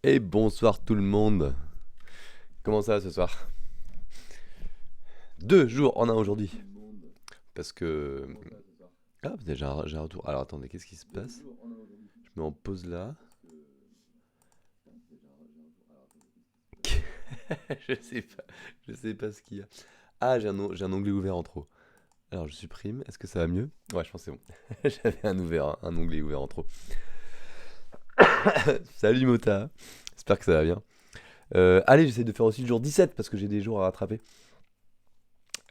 Et bonsoir tout le monde. Comment ça va ce soir? 2 jours en un aujourd'hui. Parce que... Ah, peut-être j'ai un retour. Alors attendez, qu'est-ce qui se passe? Je mets en pause là. je sais pas. Je sais pas ce qu'il y a. Ah, j'ai un onglet ouvert en trop. Alors je supprime. Est-ce que ça va mieux? Ouais, je pense que c'est bon. J'avais un onglet ouvert en trop. Salut Mota. J'espère que ça va bien. Allez, j'essaie de faire aussi le jour 17 parce que j'ai des jours à rattraper.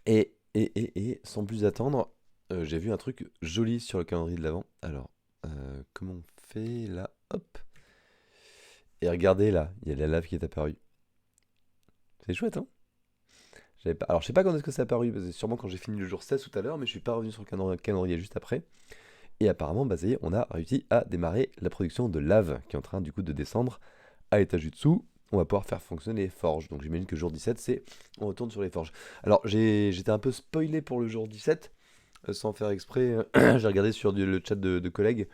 Et sans plus attendre, j'ai vu un truc joli sur le calendrier de l'Avent. Alors, comment on fait là? Hop. Et regardez là, il y a la lave qui est apparue. C'est chouette, hein? Alors, je sais pas quand est-ce que c'est apparu, parce que c'est sûrement quand j'ai fini le jour 16 tout à l'heure, mais je suis pas revenu sur le calendrier juste après. Et apparemment, bah ça y est, on a réussi à démarrer la production de lave, qui est en train du coup de descendre à l'étage du dessous. On va pouvoir faire fonctionner les forges. Donc j'imagine que jour 17, c'est on retourne sur les forges. Alors j'étais un peu spoilé pour le jour 17, sans faire exprès. J'ai regardé sur le chat de collègues,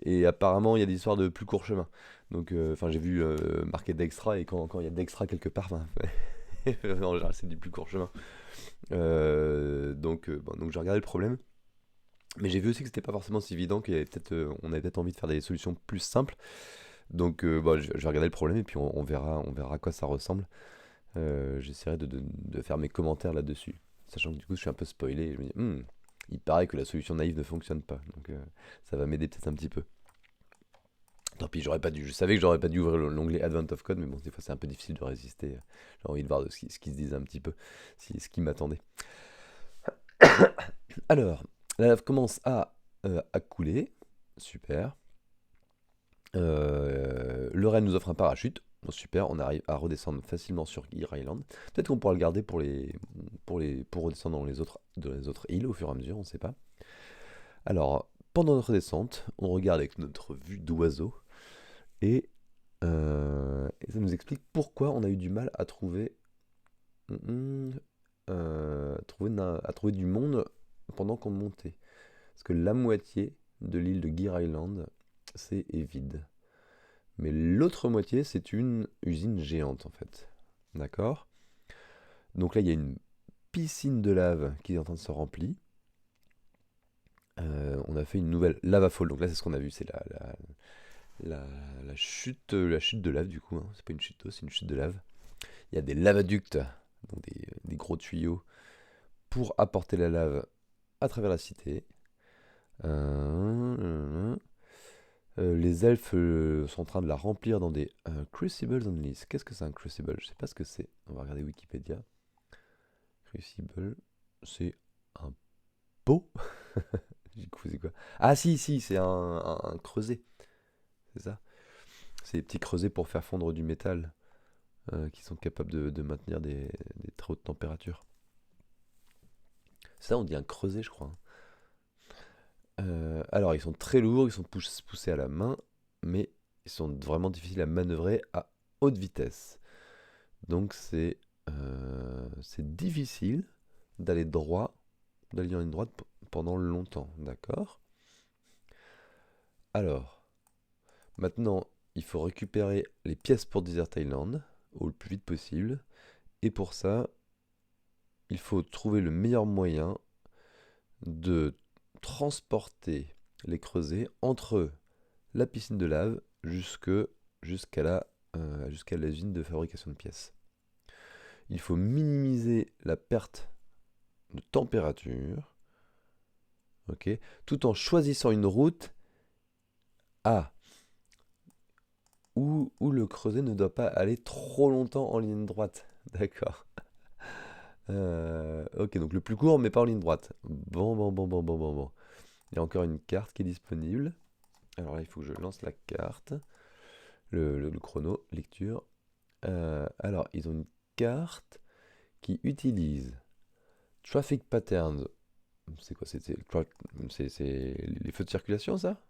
et apparemment il y a des histoires de plus court chemin. Donc enfin j'ai vu marqué d'extra, et quand il y a d'extra quelque part, en général c'est du plus court chemin. Donc j'ai regardé le problème. Mais j'ai vu aussi que c'était pas forcément si évident qu'il y avait peut-être, on avait peut-être envie de faire des solutions plus simples. Donc bon, je vais regarder le problème et puis on verra à quoi ça ressemble. J'essaierai de faire mes commentaires là-dessus. Sachant que du coup je suis un peu spoilé et je me dis, il paraît que la solution naïve ne fonctionne pas. Donc ça va m'aider peut-être un petit peu. Tant pis, j'aurais pas dû. Je savais que j'aurais pas dû ouvrir l'onglet Advent of Code, mais bon, des fois c'est un peu difficile de résister. J'ai envie de voir ce qui se disait un petit peu, ce qui m'attendait. Alors, la lave commence à couler. Super. Le Rennes nous offre un parachute. Bon, super, on arrive à redescendre facilement sur Gear Island. Peut-être qu'on pourra le garder pour redescendre dans les autres îles au fur et à mesure, on ne sait pas. Alors, pendant notre descente, on regarde avec notre vue d'oiseau et ça nous explique pourquoi on a eu du mal à trouver du monde pendant qu'on montait. Parce que la moitié de l'île de Gear Island, est vide. Mais l'autre moitié, c'est une usine géante en fait. D'accord? Donc là, il y a une piscine de lave qui est en train de se remplir. On a fait une nouvelle lava fall. Donc là, c'est ce qu'on a vu, c'est la chute de lave du coup, hein. C'est pas une chute d'eau, c'est une chute de lave. Il y a des lavaducts, donc des gros tuyaux, pour apporter la lave à travers la cité. Les elfes sont en train de la remplir dans des crucibles only. Qu'est-ce que c'est un crucible? Je sais pas ce que c'est. On va regarder Wikipédia. Crucible, c'est un pot. Du coup, c'est quoi? Ah si, si, c'est un creuset. C'est ça. C'est des petits creusets pour faire fondre du métal qui sont capables de maintenir des très hautes températures. Ça, on dit un creuset, je crois, hein. Alors, ils sont très lourds, ils sont poussés à la main, mais ils sont vraiment difficiles à manœuvrer à haute vitesse. Donc, c'est difficile d'aller droit, d'aller en ligne droite pendant longtemps, d'accord? Alors, maintenant, il faut récupérer les pièces pour Desert Island au plus vite possible. Et pour ça, il faut trouver le meilleur moyen de transporter les creusets entre la piscine de lave jusqu'à l'usine de fabrication de pièces. Il faut minimiser la perte de température, ok, tout en choisissant une route à où le creuset ne doit pas aller trop longtemps en ligne droite. D'accord. Ok, donc le plus court, mais pas en ligne droite. Bon, bon, bon, bon, bon, bon, bon. Il y a encore une carte qui est disponible. Alors là, il faut que je lance la carte. Le chrono, lecture. Alors, ils ont une carte qui utilise Traffic Patterns. C'est quoi? C'est les feux de circulation, ça?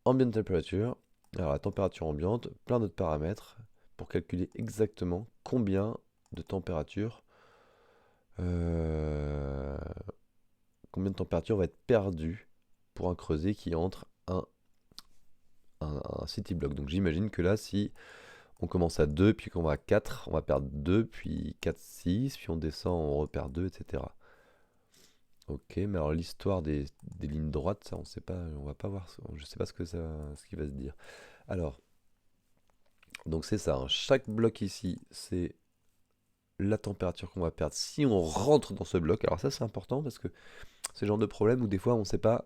Ambient Temperature. Alors, la température ambiante, plein d'autres paramètres pour calculer exactement euh, combien de température va être perdue pour un creuset qui entre un city block. Donc j'imagine que là, si On commence à 2, puis quand on va à 4, on va perdre 2, puis 4, 6, puis on descend, on repère 2, etc. Ok, mais alors l'histoire des lignes droites, ça on sait pas, on va pas voir, je sais pas ce qui va se dire. Alors, donc c'est ça, hein, chaque bloc ici, c'est la température qu'on va perdre si on rentre dans ce bloc. Alors ça c'est important parce que c'est le genre de problème où des fois on sait pas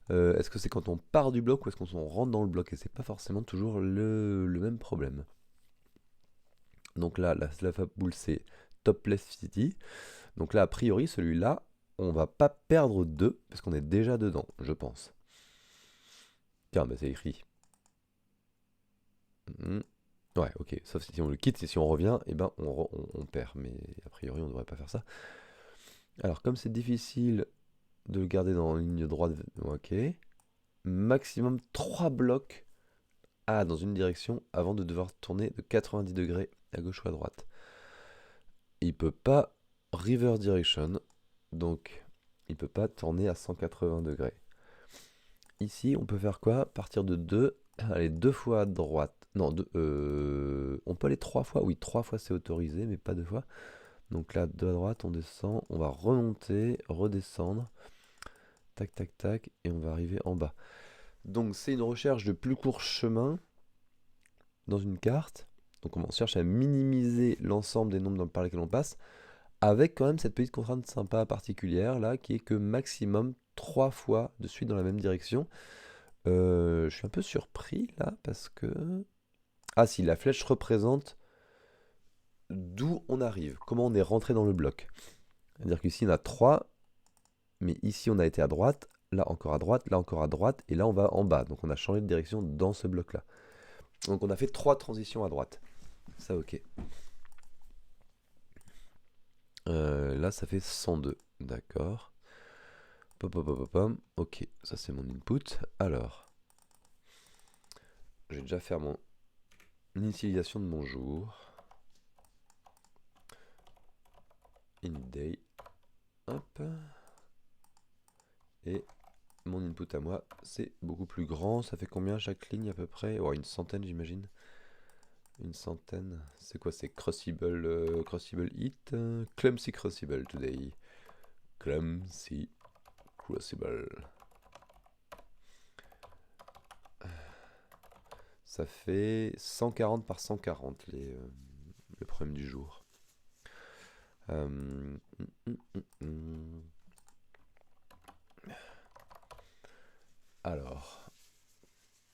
est-ce que c'est quand on part du bloc ou est-ce qu'on rentre dans le bloc et c'est pas forcément toujours le même problème. Donc là, la boule c'est top left city. Donc là, a priori, celui-là, on va pas perdre 2 parce qu'on est déjà dedans, je pense. Tiens, bah c'est écrit. Mhm. Ouais, ok. Sauf si on le quitte et si on revient, eh ben on perd. Mais a priori, on devrait pas faire ça. Alors, comme c'est difficile de le garder dans une ligne droite, ok. Maximum 3 blocs dans une direction avant de devoir tourner de 90 degrés à gauche ou à droite. Il peut pas reverse direction, donc il peut pas tourner à 180 degrés. Ici, on peut faire quoi? Partir de 2, aller 2 fois à droite. Non, on peut aller 3 fois. Oui, 3 fois c'est autorisé, mais pas 2 fois. Donc là, 2 à droite, on descend, on va remonter, redescendre. Tac, tac, tac, et on va arriver en bas. Donc c'est une recherche de plus court chemin dans une carte. Donc on cherche à minimiser l'ensemble des nombres par lesquels on passe, avec quand même cette petite contrainte sympa particulière là, qui est que maximum 3 fois de suite dans la même direction. Je suis un peu surpris là, parce que... Ah si, la flèche représente d'où on arrive, comment on est rentré dans le bloc. C'est-à-dire qu'ici on a 3, mais ici on a été à droite, là encore à droite, là encore à droite, et là on va en bas. Donc on a changé de direction dans ce bloc-là. Donc on a fait 3 transitions à droite. Ça ok. Là ça fait 102, d'accord. Pom, pom, pom, pom, pom. Ok, ça c'est mon input. Alors, je vais déjà faire mon initialisation de mon jour. Day. Hop. Et mon input à moi, c'est beaucoup plus grand. Ça fait combien chaque ligne à peu près? Oh, une centaine j'imagine. Une centaine. C'est quoi? C'est crossable, crossable hit. Clumsy crossable today. Clumsy crossable. Ça fait 140 par 140 le problème du jour. Euh, Alors,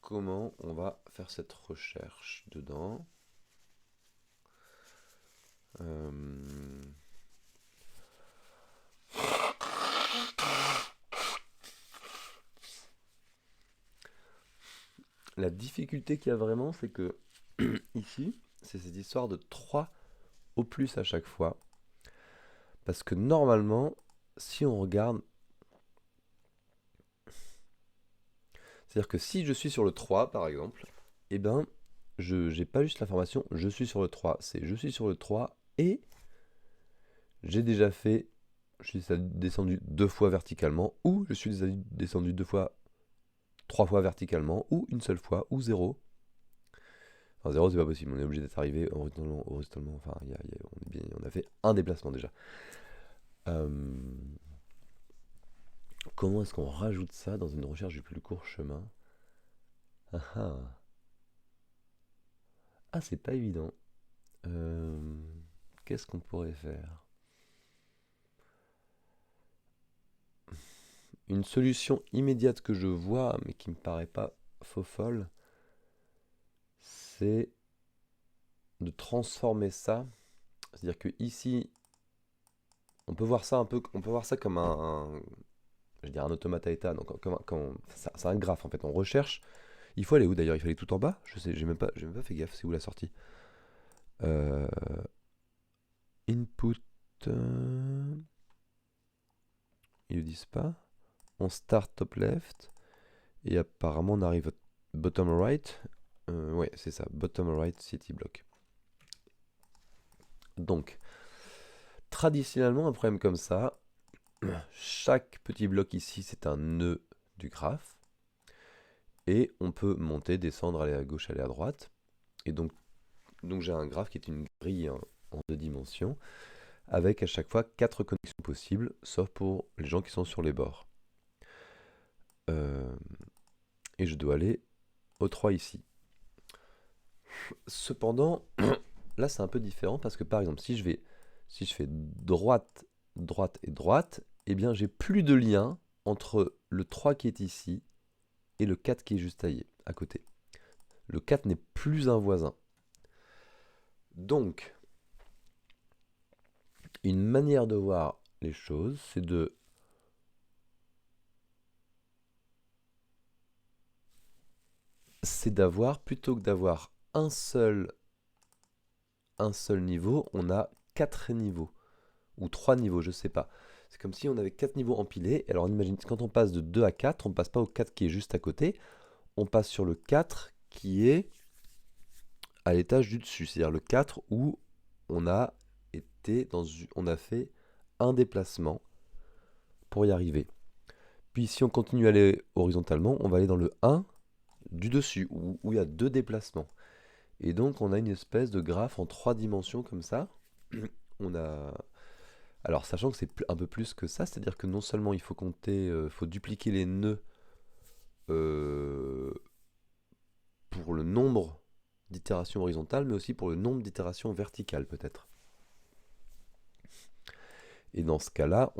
comment on va faire cette recherche dedans? La difficulté qu'il y a vraiment, c'est que ici, c'est cette histoire de 3 au plus à chaque fois. Parce que normalement, si on regarde, c'est-à-dire que si je suis sur le 3 par exemple, eh ben, je j'ai pas juste l'information je suis sur le 3, c'est je suis sur le 3 et j'ai déjà fait, je suis descendu 2 fois verticalement, ou je suis descendu 2 fois, 3 fois verticalement, ou une seule fois, ou 0. Enfin 0 c'est pas possible, on est obligé d'être arrivé horizontalement, enfin on a fait un déplacement déjà. Comment est-ce qu'on rajoute ça dans une recherche du plus court chemin? Ah ah. Ah, c'est pas évident. Qu'est-ce qu'on pourrait faire? Une solution immédiate que je vois, mais qui me paraît pas faux folle, c'est de transformer ça. C'est-à-dire que ici, on peut voir ça un peu, on peut voir ça comme je veux dire un automate à état. Donc c'est un graphe en fait. On recherche. Il faut aller où d'ailleurs? Il faut aller tout en bas? Je sais, j'ai même pas fait gaffe. C'est où la sortie? Euh, Input. Ils le disent pas. On start top left. Et apparemment on arrive bottom right. Ouais, c'est ça. Bottom right city block. Donc, traditionnellement, un problème comme ça, chaque petit bloc ici, c'est un nœud du graphe. Et on peut monter, descendre, aller à gauche, aller à droite. Et donc, Donc j'ai un graphe qui est une grille en 2 dimensions, avec à chaque fois 4 connexions possibles, sauf pour les gens qui sont sur les bords. Euh, et je dois aller au 3 ici. Cependant, là c'est un peu différent parce que par exemple, si je fais droite, droite et droite, eh bien j'ai plus de lien entre le 3 qui est ici et le 4 qui est juste à côté. Le 4 n'est plus un voisin. Donc, une manière de voir les choses, c'est d'avoir, plutôt que d'avoir un seul niveau, on a 4 niveaux. Ou 3 niveaux, je sais pas. C'est comme si on avait 4 niveaux empilés. Alors on imagine, quand on passe de 2 à 4, on ne passe pas au 4 qui est juste à côté. On passe sur le 4 qui est à l'étage du dessus. C'est-à-dire le 4 où on a on a fait un déplacement pour y arriver. Puis si on continue à aller horizontalement, on va aller dans le 1 du dessus, où il y a 2 déplacements. Et donc on a une espèce de graphe en 3 dimensions comme ça. On a... Alors sachant que c'est un peu plus que ça, c'est-à-dire que non seulement il faut compter, faut dupliquer les nœuds euh, pour le nombre d'itérations horizontales, mais aussi pour le nombre d'itérations verticales peut-être. Et dans ce cas-là,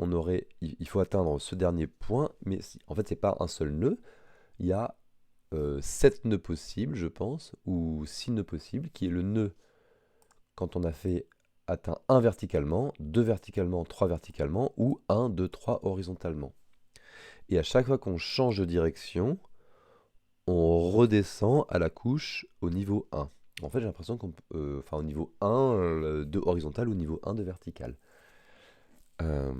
il faut atteindre ce dernier point, mais en fait c'est pas un seul nœud, il y a 7 nœuds possibles, je pense, ou 6 nœuds possibles, qui est le nœud quand on a atteint 1 verticalement, 2 verticalement, 3 verticalement, ou 1, 2, 3 horizontalement. Et à chaque fois qu'on change de direction, on redescend à la couche au niveau 1. En fait, j'ai l'impression enfin, au niveau 1 de horizontal ou au niveau 1 de vertical. Euh,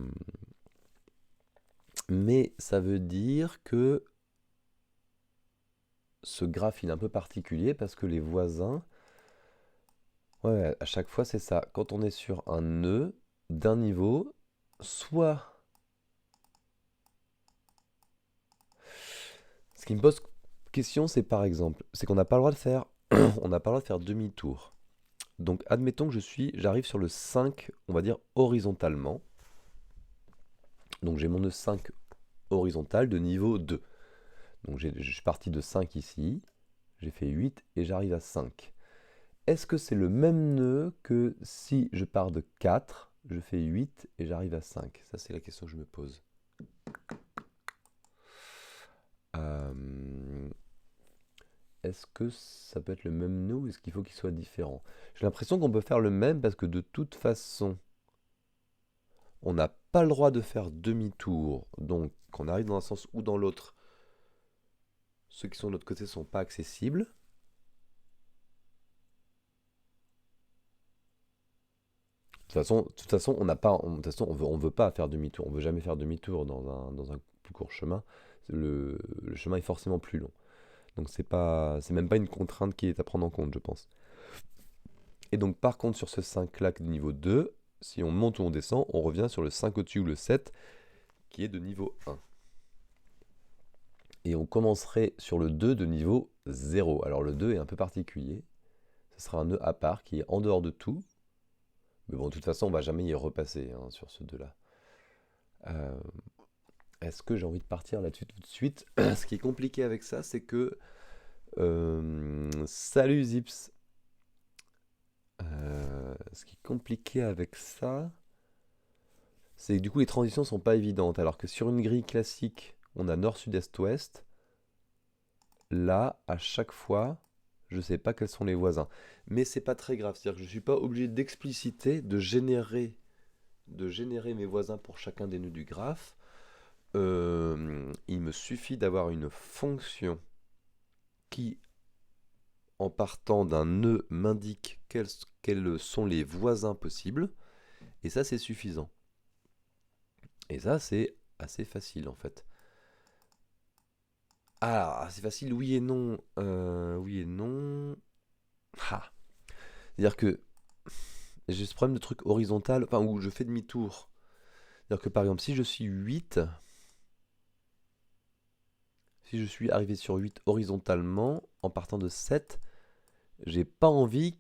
mais ça veut dire que ce graphe il est un peu particulier parce que les voisins, ouais, à chaque fois c'est ça. Quand on est sur un nœud d'un niveau, soit... Ce qui me pose question, c'est par exemple, c'est qu'on n'a pas le droit de faire, on n'a pas le droit de faire demi-tour. Donc admettons que j'arrive sur le 5, on va dire horizontalement. Donc j'ai mon nœud 5 horizontal de niveau 2. Donc je suis parti de 5 ici, j'ai fait 8 et j'arrive à 5. Est-ce que c'est le même nœud que si je pars de 4, je fais 8 et j'arrive à 5? Ça c'est la question que je me pose. Est-ce que ça peut être le même nœud ou est-ce qu'il faut qu'il soit différent? J'ai l'impression qu'on peut faire le même parce que de toute façon, on n'a pas le droit de faire demi-tour. Donc, qu'on arrive dans un sens ou dans l'autre, ceux qui sont de l'autre côté ne sont pas accessibles. De toute façon, on n'a pas, de toute façon, on veut pas faire demi-tour. On veut jamais faire demi-tour dans un plus court chemin. Le chemin est forcément plus long. Donc c'est même pas une contrainte qui est à prendre en compte, je pense. Et donc par contre sur ce 5-là de niveau 2, si on monte ou on descend, on revient sur le 5 au-dessus ou le 7 qui est de niveau 1. Et on commencerait sur le 2 de niveau 0. Alors le 2 est un peu particulier. Ce sera un nœud à part qui est en dehors de tout. Mais bon, de toute façon, on va jamais y repasser sur ce 2-là. Euh, Est-ce que j'ai envie de partir là-dessus tout de suite? Ce qui est compliqué avec ça, c'est que... salut Zips. Ce qui est compliqué avec ça, c'est que du coup les transitions sont pas évidentes. Alors que sur une grille classique, on a nord, sud, est, ouest. Là, à chaque fois, je sais pas quels sont les voisins. Mais c'est pas très grave. C'est-à-dire que je suis pas obligé d'expliciter, de générer mes voisins pour chacun des nœuds du graphe. Il me suffit d'avoir une fonction qui, en partant d'un nœud, m'indique quels sont les voisins possibles. Et ça, c'est suffisant. Et ça, c'est assez facile en fait. Ah, c'est facile, oui et non. Oui et non. Ah. C'est-à-dire que j'ai ce problème de truc horizontal, enfin, où je fais demi-tour. C'est-à-dire que par exemple, si je suis 8, si je suis arrivé sur 8 horizontalement, en partant de 7, j'ai pas envie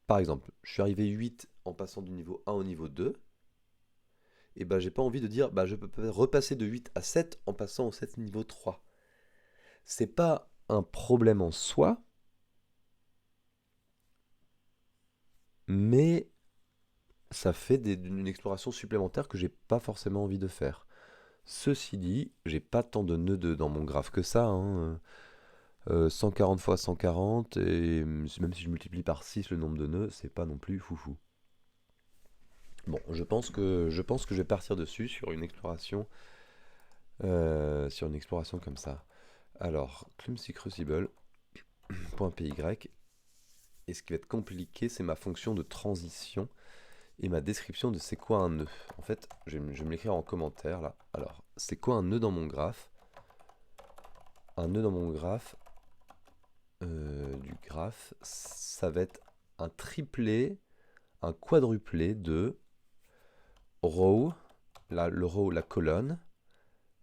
par exemple, je suis arrivé 8 en passant du niveau 1 au niveau 2, et ben j'ai pas envie de dire, bah je peux repasser de 8 à 7 en passant au 7 niveau 3. C'est pas un problème en soi, mais ça fait une exploration supplémentaire que j'ai pas forcément envie de faire. Ceci dit, j'ai pas tant de nœuds dans mon graphe que ça, hein. 140 fois 140, et même si je multiplie par 6 le nombre de nœuds, c'est pas non plus foufou. Bon, je pense que je vais partir dessus sur une exploration comme ça. Alors, Clumsy Crucible, .py, et ce qui va être compliqué, c'est ma fonction de transition et ma description de c'est quoi un nœud. En fait, je vais me l'écrire en commentaire là. Alors, c'est quoi un nœud dans mon graphe? Un nœud dans mon graphe, du graphe, ça va être un triplé, un quadruplé de row, le row, la colonne,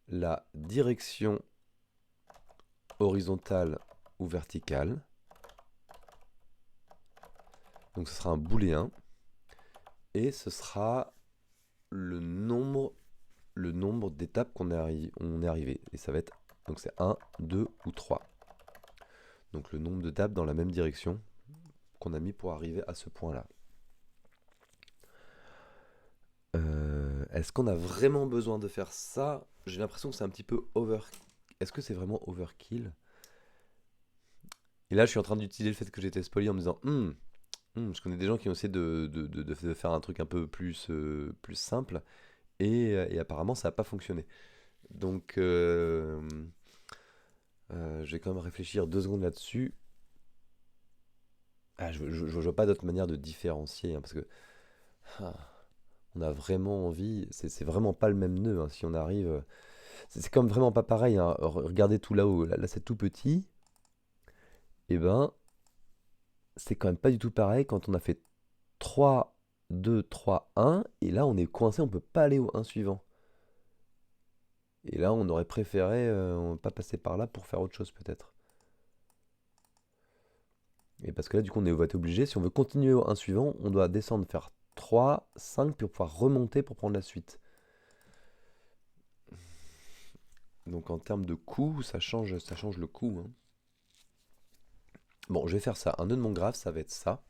la direction horizontale ou verticale. Donc ce sera un booléen. Et ce sera le nombre d'étapes on est arrivé. Et ça va être, donc c'est 1, 2 ou 3. Donc le nombre d'étapes dans la même direction qu'on a mis pour arriver à ce point-là. Est-ce qu'on a vraiment besoin de faire ça? J'ai l'impression que c'est un petit peu over. Est-ce que c'est vraiment overkill? Et là, je suis en train d'utiliser le fait que j'étais spoilé en me disant je connais des gens qui ont essayé de faire un truc un peu plus simple et apparemment ça n'a pas fonctionné. Donc je vais quand même réfléchir 2 secondes là-dessus. Ah, je vois pas d'autre manière de différencier, hein, parce que ah, on a vraiment envie, c'est vraiment pas le même nœud, hein, si on arrive. C'est comme vraiment pas pareil, hein. Regardez tout là-haut, là c'est tout petit, et ben c'est quand même pas du tout pareil quand on a fait 3 2 3 1, et là on est coincé, on peut pas aller au 1 suivant. Et là on aurait préféré pas passer par là pour faire autre chose peut-être. Et parce que là, du coup, va être obligé, si on veut continuer au 1 suivant, on doit descendre, faire 3, 5, pour pouvoir remonter pour prendre la suite. Donc en termes de coût, ça change le coût, hein. Bon, je vais faire ça. Un nœud de mon graphe, ça va être ça.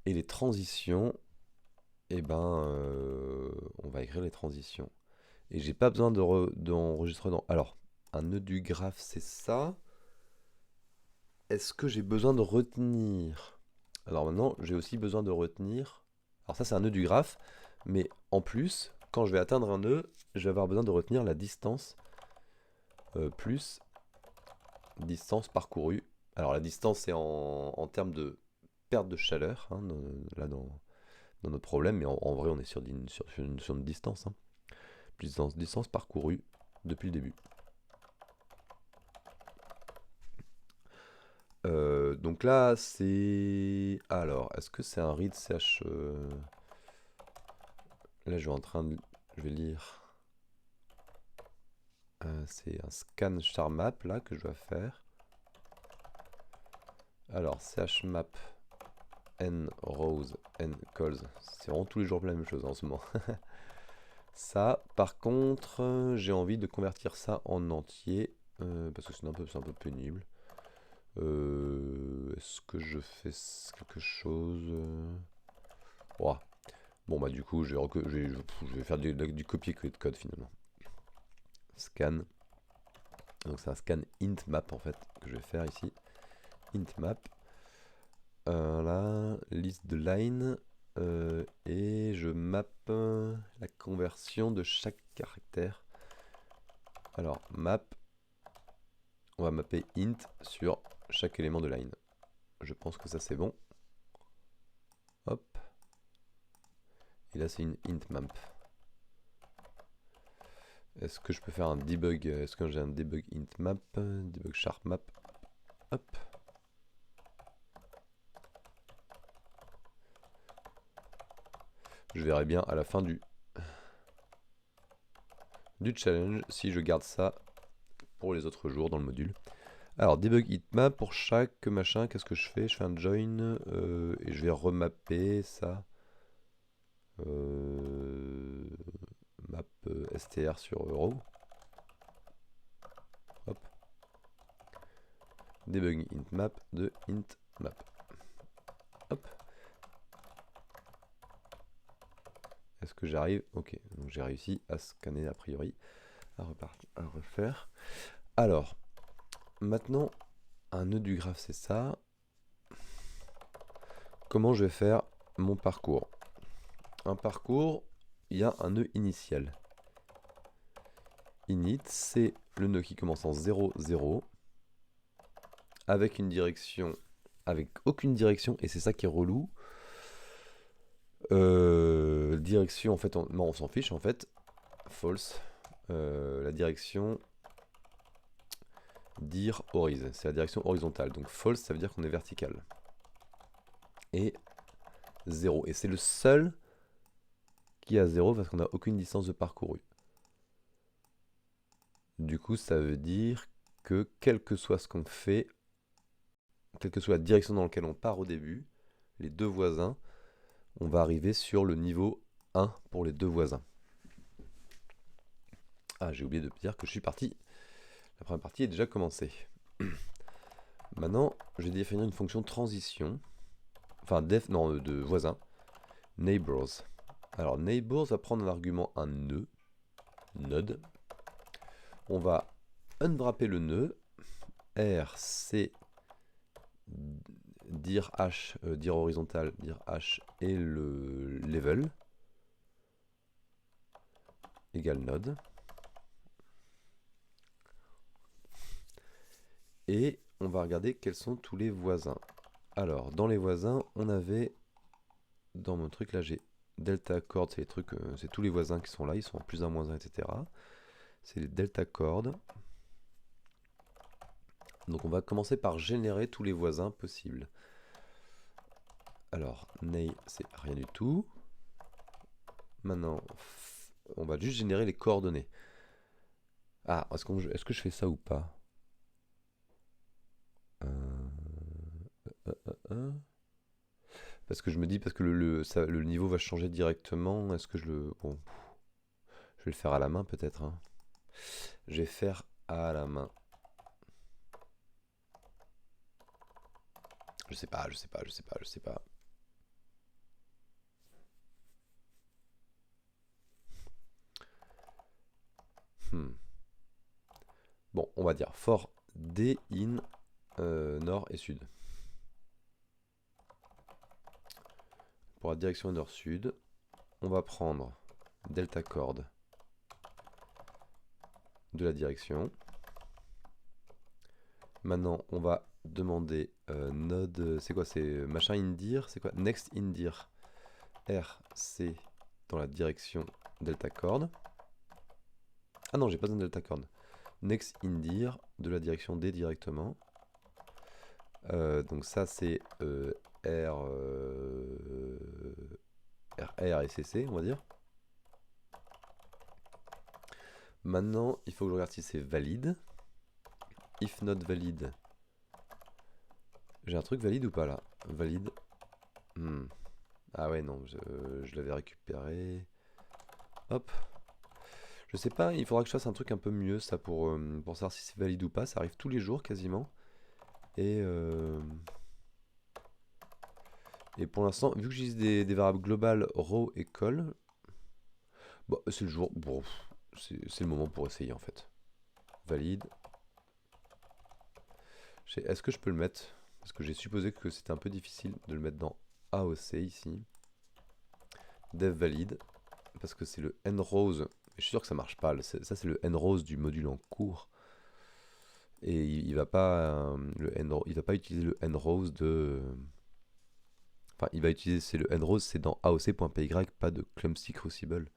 Et les transitions, eh ben, on va écrire les transitions. Et j'ai pas besoin d'enregistrer dans... Alors, un nœud du graphe, c'est ça. Est-ce que j'ai besoin de retenir? Alors maintenant, j'ai aussi besoin de retenir... Alors ça, c'est un nœud du graphe. Mais en plus, quand je vais atteindre un nœud, je vais avoir besoin de retenir la distance plus distance parcourue. Alors la distance, c'est en termes de perte de chaleur, hein, là dans notre problème, mais en vrai, on est sur une notion de distance, hein. Plus distance parcourue depuis le début. Donc là, c'est... Alors, est-ce que c'est un read ch... Là, je vais lire... c'est un scan charmap, là, que je dois faire. Alors, chmap n rows n calls. C'est vraiment tous les jours la même chose en ce moment. Ça, par contre, j'ai envie de convertir ça en entier. Parce que c'est un peu pénible. Est-ce que je fais quelque chose? Ouah. Bon bah du coup je vais faire du copier-coller de code finalement. Scan. Donc c'est un scan int map en fait que je vais faire ici. Int map. Là, liste de line. Et je map la conversion de chaque caractère. Alors map. On va mapper int sur chaque élément de line. Je pense que ça c'est bon. Hop. Et là c'est une int map. Est-ce que je peux faire un debug? Est-ce que j'ai un debug int map? Debug sharp map. Hop. Je verrai bien à la fin du challenge si je garde ça pour les autres jours dans le module. Alors, debug hitmap pour chaque machin, qu'est-ce que je fais? Je fais un join et je vais remapper ça. Map str sur euro. Hop. Debug intmap de intmap. Hop. Est-ce que j'arrive? Ok, donc j'ai réussi à scanner a priori, à refaire. Alors, maintenant, un nœud du graphe, c'est ça. Comment je vais faire mon parcours? Un parcours, il y a un nœud initial. Init, c'est le nœud qui commence en 0, 0, avec une direction, avec aucune direction, et c'est ça qui est relou. Direction, en fait, non, on s'en fiche, en fait. False. La direction dir horizon, c'est la direction horizontale. Donc false, ça veut dire qu'on est vertical. Et 0. Et c'est le seul qui a 0 parce qu'on n'a aucune distance de parcouru. Du coup, ça veut dire que quel que soit ce qu'on fait, quelle que soit la direction dans laquelle on part au début, les deux voisins, on va arriver sur le niveau 1 pour les deux voisins. Ah, j'ai oublié de dire que je suis parti. La première partie est déjà commencée. Maintenant, je vais définir une fonction transition. Enfin, de voisin. Neighbors. Alors, neighbors va prendre un argument, un nœud. Node. On va unwrapper le nœud. R, C, dir H, dir horizontal, dir H et le level. Égale node. Et on va regarder quels sont tous les voisins. Alors, dans les voisins, on avait... Dans mon truc, là, j'ai delta chord, c'est les trucs, c'est tous les voisins qui sont là, ils sont en plus 1, moins 1, etc. C'est les delta chords. Donc on va commencer par générer tous les voisins possibles. Alors, ney, c'est rien du tout. Maintenant, on va juste générer les coordonnées. Ah, est-ce que je fais ça ou pas? Parce que je me dis, parce que le niveau va changer directement, est-ce que je le... Bon, je vais le faire à la main peut-être. Hein. Je vais faire à la main. Je sais pas, je sais pas, je sais pas, je sais pas. Bon, on va dire for D in nord et sud. Pour la direction nord-sud, on va prendre delta chord de la direction. Maintenant, on va demander node, c'est quoi? C'est machin indir, c'est quoi? Next indir R, C dans la direction delta chord. Ah non, j'ai pas besoin de delta chord. Next indir de la direction D directement. Donc ça c'est R, R et CC, on va dire. Maintenant, il faut que je regarde si c'est valide. If not valid. J'ai un truc valide ou pas là? Valide. Ah ouais, non, je l'avais récupéré. Hop. Je sais pas, il faudra que je fasse un truc un peu mieux ça pour savoir si c'est valide ou pas. Ça arrive tous les jours quasiment. Et pour l'instant, vu que j'utilise des variables globales row et col, bon, c'est le jour. Bon, c'est le moment pour essayer en fait. Valide. Est-ce que je peux le mettre? Parce que j'ai supposé que c'était un peu difficile de le mettre dans AOC ici. Dev valide. Parce que c'est le nrose. Je suis sûr que ça marche pas. Ça c'est le nrose du module en cours. Et il va pas il va pas utiliser le nrose de. Enfin, il va utiliser c'est le nrose, c'est dans aoc.py, pas de clumsy crucible.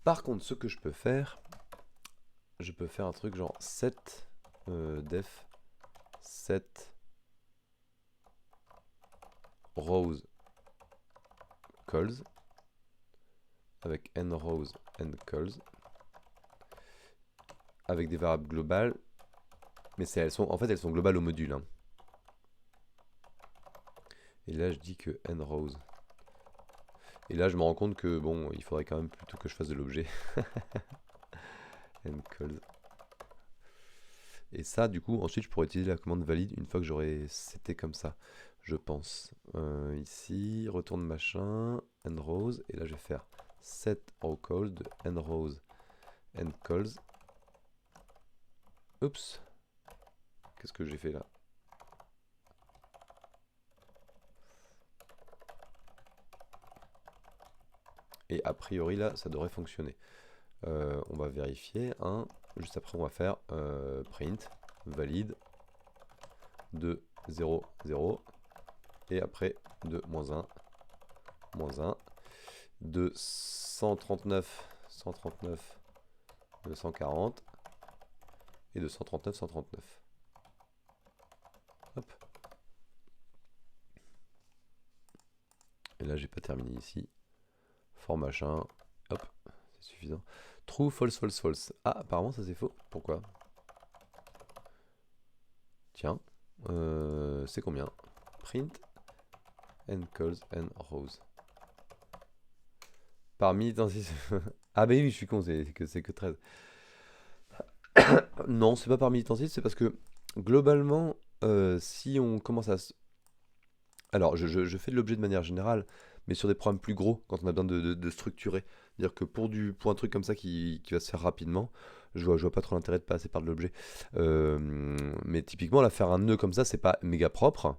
Par contre, ce que je peux faire un truc genre set def set rows calls avec nrows and calls avec des variables globales Mais en fait, elles sont globales au module, hein. Et là, je dis que n rows. Et là, je me rends compte que, bon, il faudrait quand même plutôt que je fasse de l'objet. n calls. Et ça, du coup, ensuite, je pourrais utiliser la commande valide une fois que j'aurai seté comme ça, je pense. Ici, retourne machin, n rows. Et là, je vais faire set row calls de n rows, n calls. Oups. Qu'est-ce que j'ai fait là? Et a priori, là, ça devrait fonctionner. On va vérifier. Juste après, on va faire print valide de 0, 0. Et après, de -1, -1. De 139, 139, de 140. Et de 139, 139. Hop. Et là, j'ai pas terminé ici. For machin. Hop. C'est suffisant. True, false, false, false. Ah, apparemment, ça c'est faux. Pourquoi? Tiens. C'est combien? Print n calls n rows. Par minute ainsi. Ah, bah oui, je suis con, c'est que 13. Non, c'est pas par minute ainsi, c'est parce que globalement, si on commence à. Alors, je fais de l'objet de manière générale, mais sur des programmes plus gros, quand on a besoin de structurer. C'est-à-dire que pour un truc comme ça qui va se faire rapidement, je vois pas trop l'intérêt de passer par de l'objet. Mais typiquement, là, faire un nœud comme ça, c'est pas méga propre,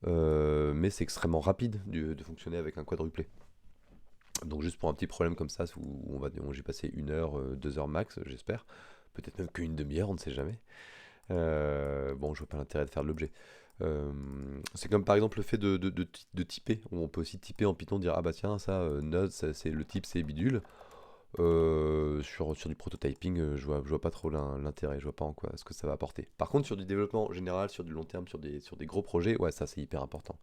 mais c'est extrêmement rapide de fonctionner avec un quadruplé. Donc juste pour un petit problème comme ça, où j'ai passé 1 heure, 2 heures max, j'espère. Peut-être même qu'une demi-heure, on ne sait jamais. Bon, je vois pas l'intérêt de faire de l'objet. C'est comme par exemple le fait de typer. On peut aussi typer en Python, dire ah bah tiens, ça, node, c'est le type, c'est bidule. Sur du prototyping, je vois pas trop l'intérêt, je vois pas en quoi ce que ça va apporter. Par contre, sur du développement général, sur du long terme, sur des gros projets, ouais, ça c'est hyper important,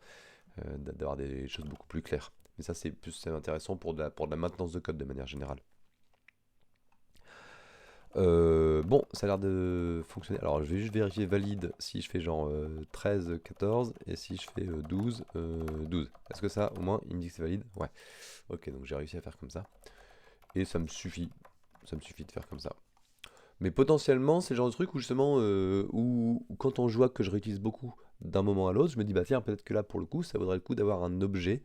d'avoir des choses beaucoup plus claires. Mais ça c'est intéressant pour de la maintenance de code de manière générale. Bon, ça a l'air de fonctionner. Alors, je vais juste vérifier valide si je fais genre 13, 14 et si je fais 12, 12. Est-ce que ça, au moins, il me dit que c'est valide? Ouais. Ok, donc j'ai réussi à faire comme ça. Et ça me suffit. Ça me suffit de faire comme ça. Mais potentiellement, c'est le genre de truc où justement, où quand on voit que je réutilise beaucoup d'un moment à l'autre, je me dis, bah tiens, peut-être que là, pour le coup, ça vaudrait le coup d'avoir un objet.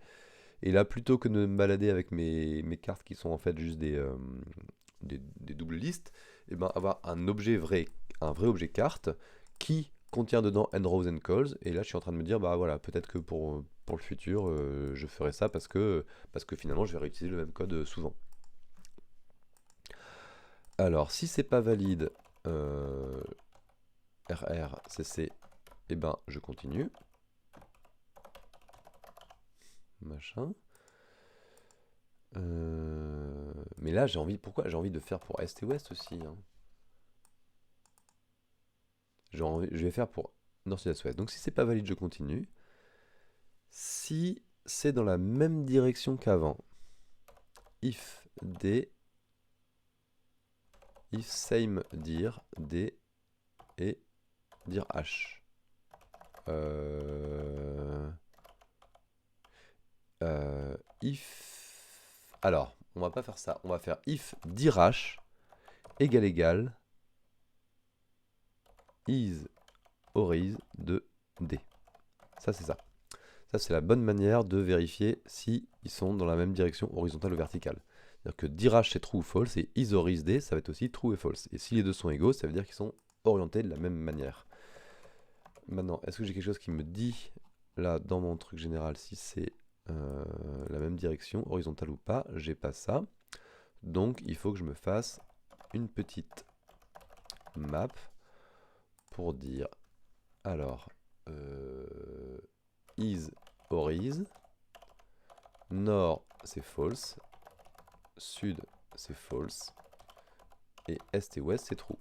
Et là, plutôt que de me balader avec mes cartes qui sont en fait juste des doubles listes, et ben avoir un vrai objet carte qui contient dedans n rows n calls. Et là, je suis en train de me dire, bah voilà, peut-être que pour le futur, je ferai ça parce que finalement, je vais réutiliser le même code souvent. Alors, si c'est pas valide, RRCC, et ben je continue. Machin. Mais là, pourquoi j'ai envie de faire pour Est et Ouest aussi, hein. Je vais faire pour Nord, Sud, Est, Ouest. Donc si c'est pas valide, je continue. Si c'est dans la même direction qu'avant, if D, if same dir D et dir H. If. Alors, on va pas faire ça. On va faire if dir H égal is or is de D. Ça, c'est ça. Ça, c'est la bonne manière de vérifier si ils sont dans la même direction horizontale ou verticale. C'est-à-dire que dirH c'est true ou false et is or is D, ça va être aussi true et false. Et si les deux sont égaux, ça veut dire qu'ils sont orientés de la même manière. Maintenant, est-ce que j'ai quelque chose qui me dit, là, dans mon truc général, si c'est la même direction, horizontale ou pas? J'ai pas ça. Donc, il faut que je me fasse une petite map pour dire, alors, is or is, nord c'est false, sud c'est false, et est et ouest c'est true.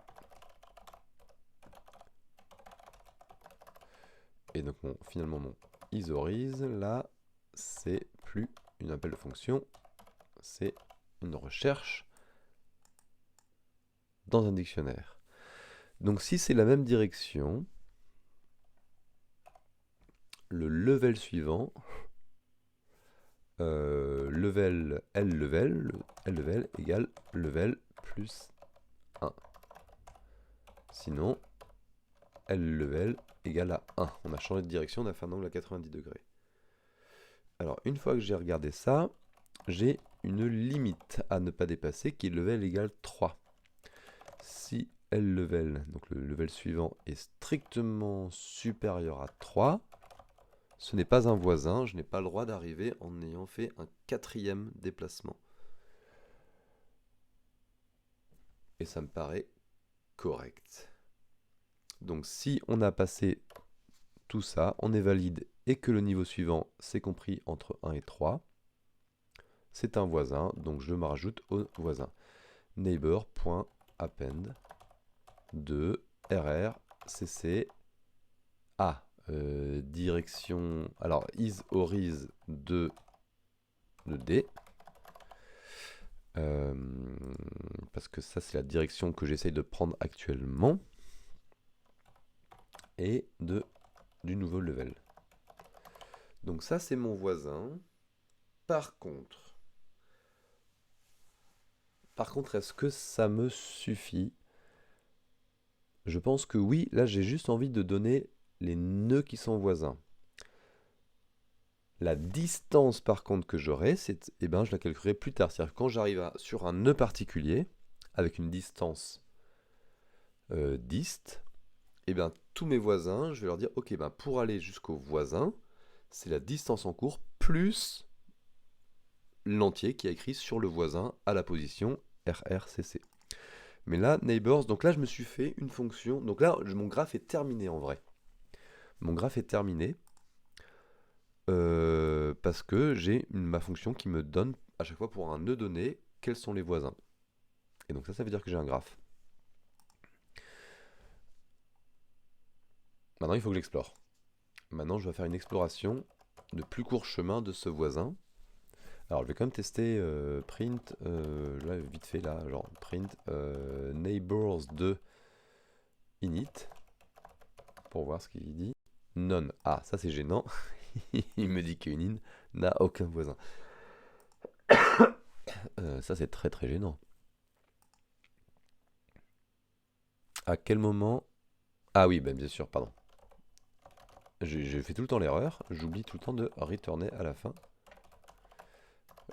Et donc finalement mon is or is, là, c'est plus une appel de fonction, c'est une recherche dans un dictionnaire. Donc si c'est la même direction, le level suivant, level L level, L level égale level plus 1. Sinon, L level égale à 1. On a changé de direction, on a fait un angle à 90 degrés. Alors, une fois que j'ai regardé ça, j'ai une limite à ne pas dépasser qui est level égale 3. Si L level, donc le level suivant, est strictement supérieur à 3, ce n'est pas un voisin, je n'ai pas le droit d'arriver en ayant fait un 4e déplacement. Et ça me paraît correct. Donc si on a passé tout ça, on est valide et que le niveau suivant c'est compris entre 1 et 3, c'est un voisin, donc je me rajoute au voisin. Neighbor.append de RR CC A. Direction, alors is horizon de D. Parce que ça c'est la direction que j'essaye de prendre actuellement. Et du nouveau level. Donc ça c'est mon voisin. Par contre, est-ce que ça me suffit? Je pense que oui, là j'ai juste envie de donner les nœuds qui sont voisins. La distance par contre que j'aurai, je la calculerai plus tard. C'est-à-dire que quand j'arrive sur un nœud particulier, avec une distance dist, tous mes voisins, je vais leur dire, ok, pour aller jusqu'au voisin, c'est la distance en cours plus l'entier qui est écrit sur le voisin à la position RRCC. Mais là, neighbors, donc là je me suis fait une fonction. Donc là, mon graphe est terminé en vrai. Mon graphe est terminé parce que j'ai ma fonction qui me donne à chaque fois pour un nœud donné quels sont les voisins. Et donc ça veut dire que j'ai un graphe. Maintenant, il faut que j'explore. Maintenant, je vais faire une exploration de plus court chemin de ce voisin. Alors, je vais quand même tester print, là, vite fait, là, genre print neighbors de init pour voir ce qu'il dit. None. Ah, ça c'est gênant. Il me dit que in n'a aucun voisin. Ça c'est très très gênant. À quel moment... Ah oui, bien sûr, pardon. Je fais tout le temps l'erreur. J'oublie tout le temps de returner à la fin.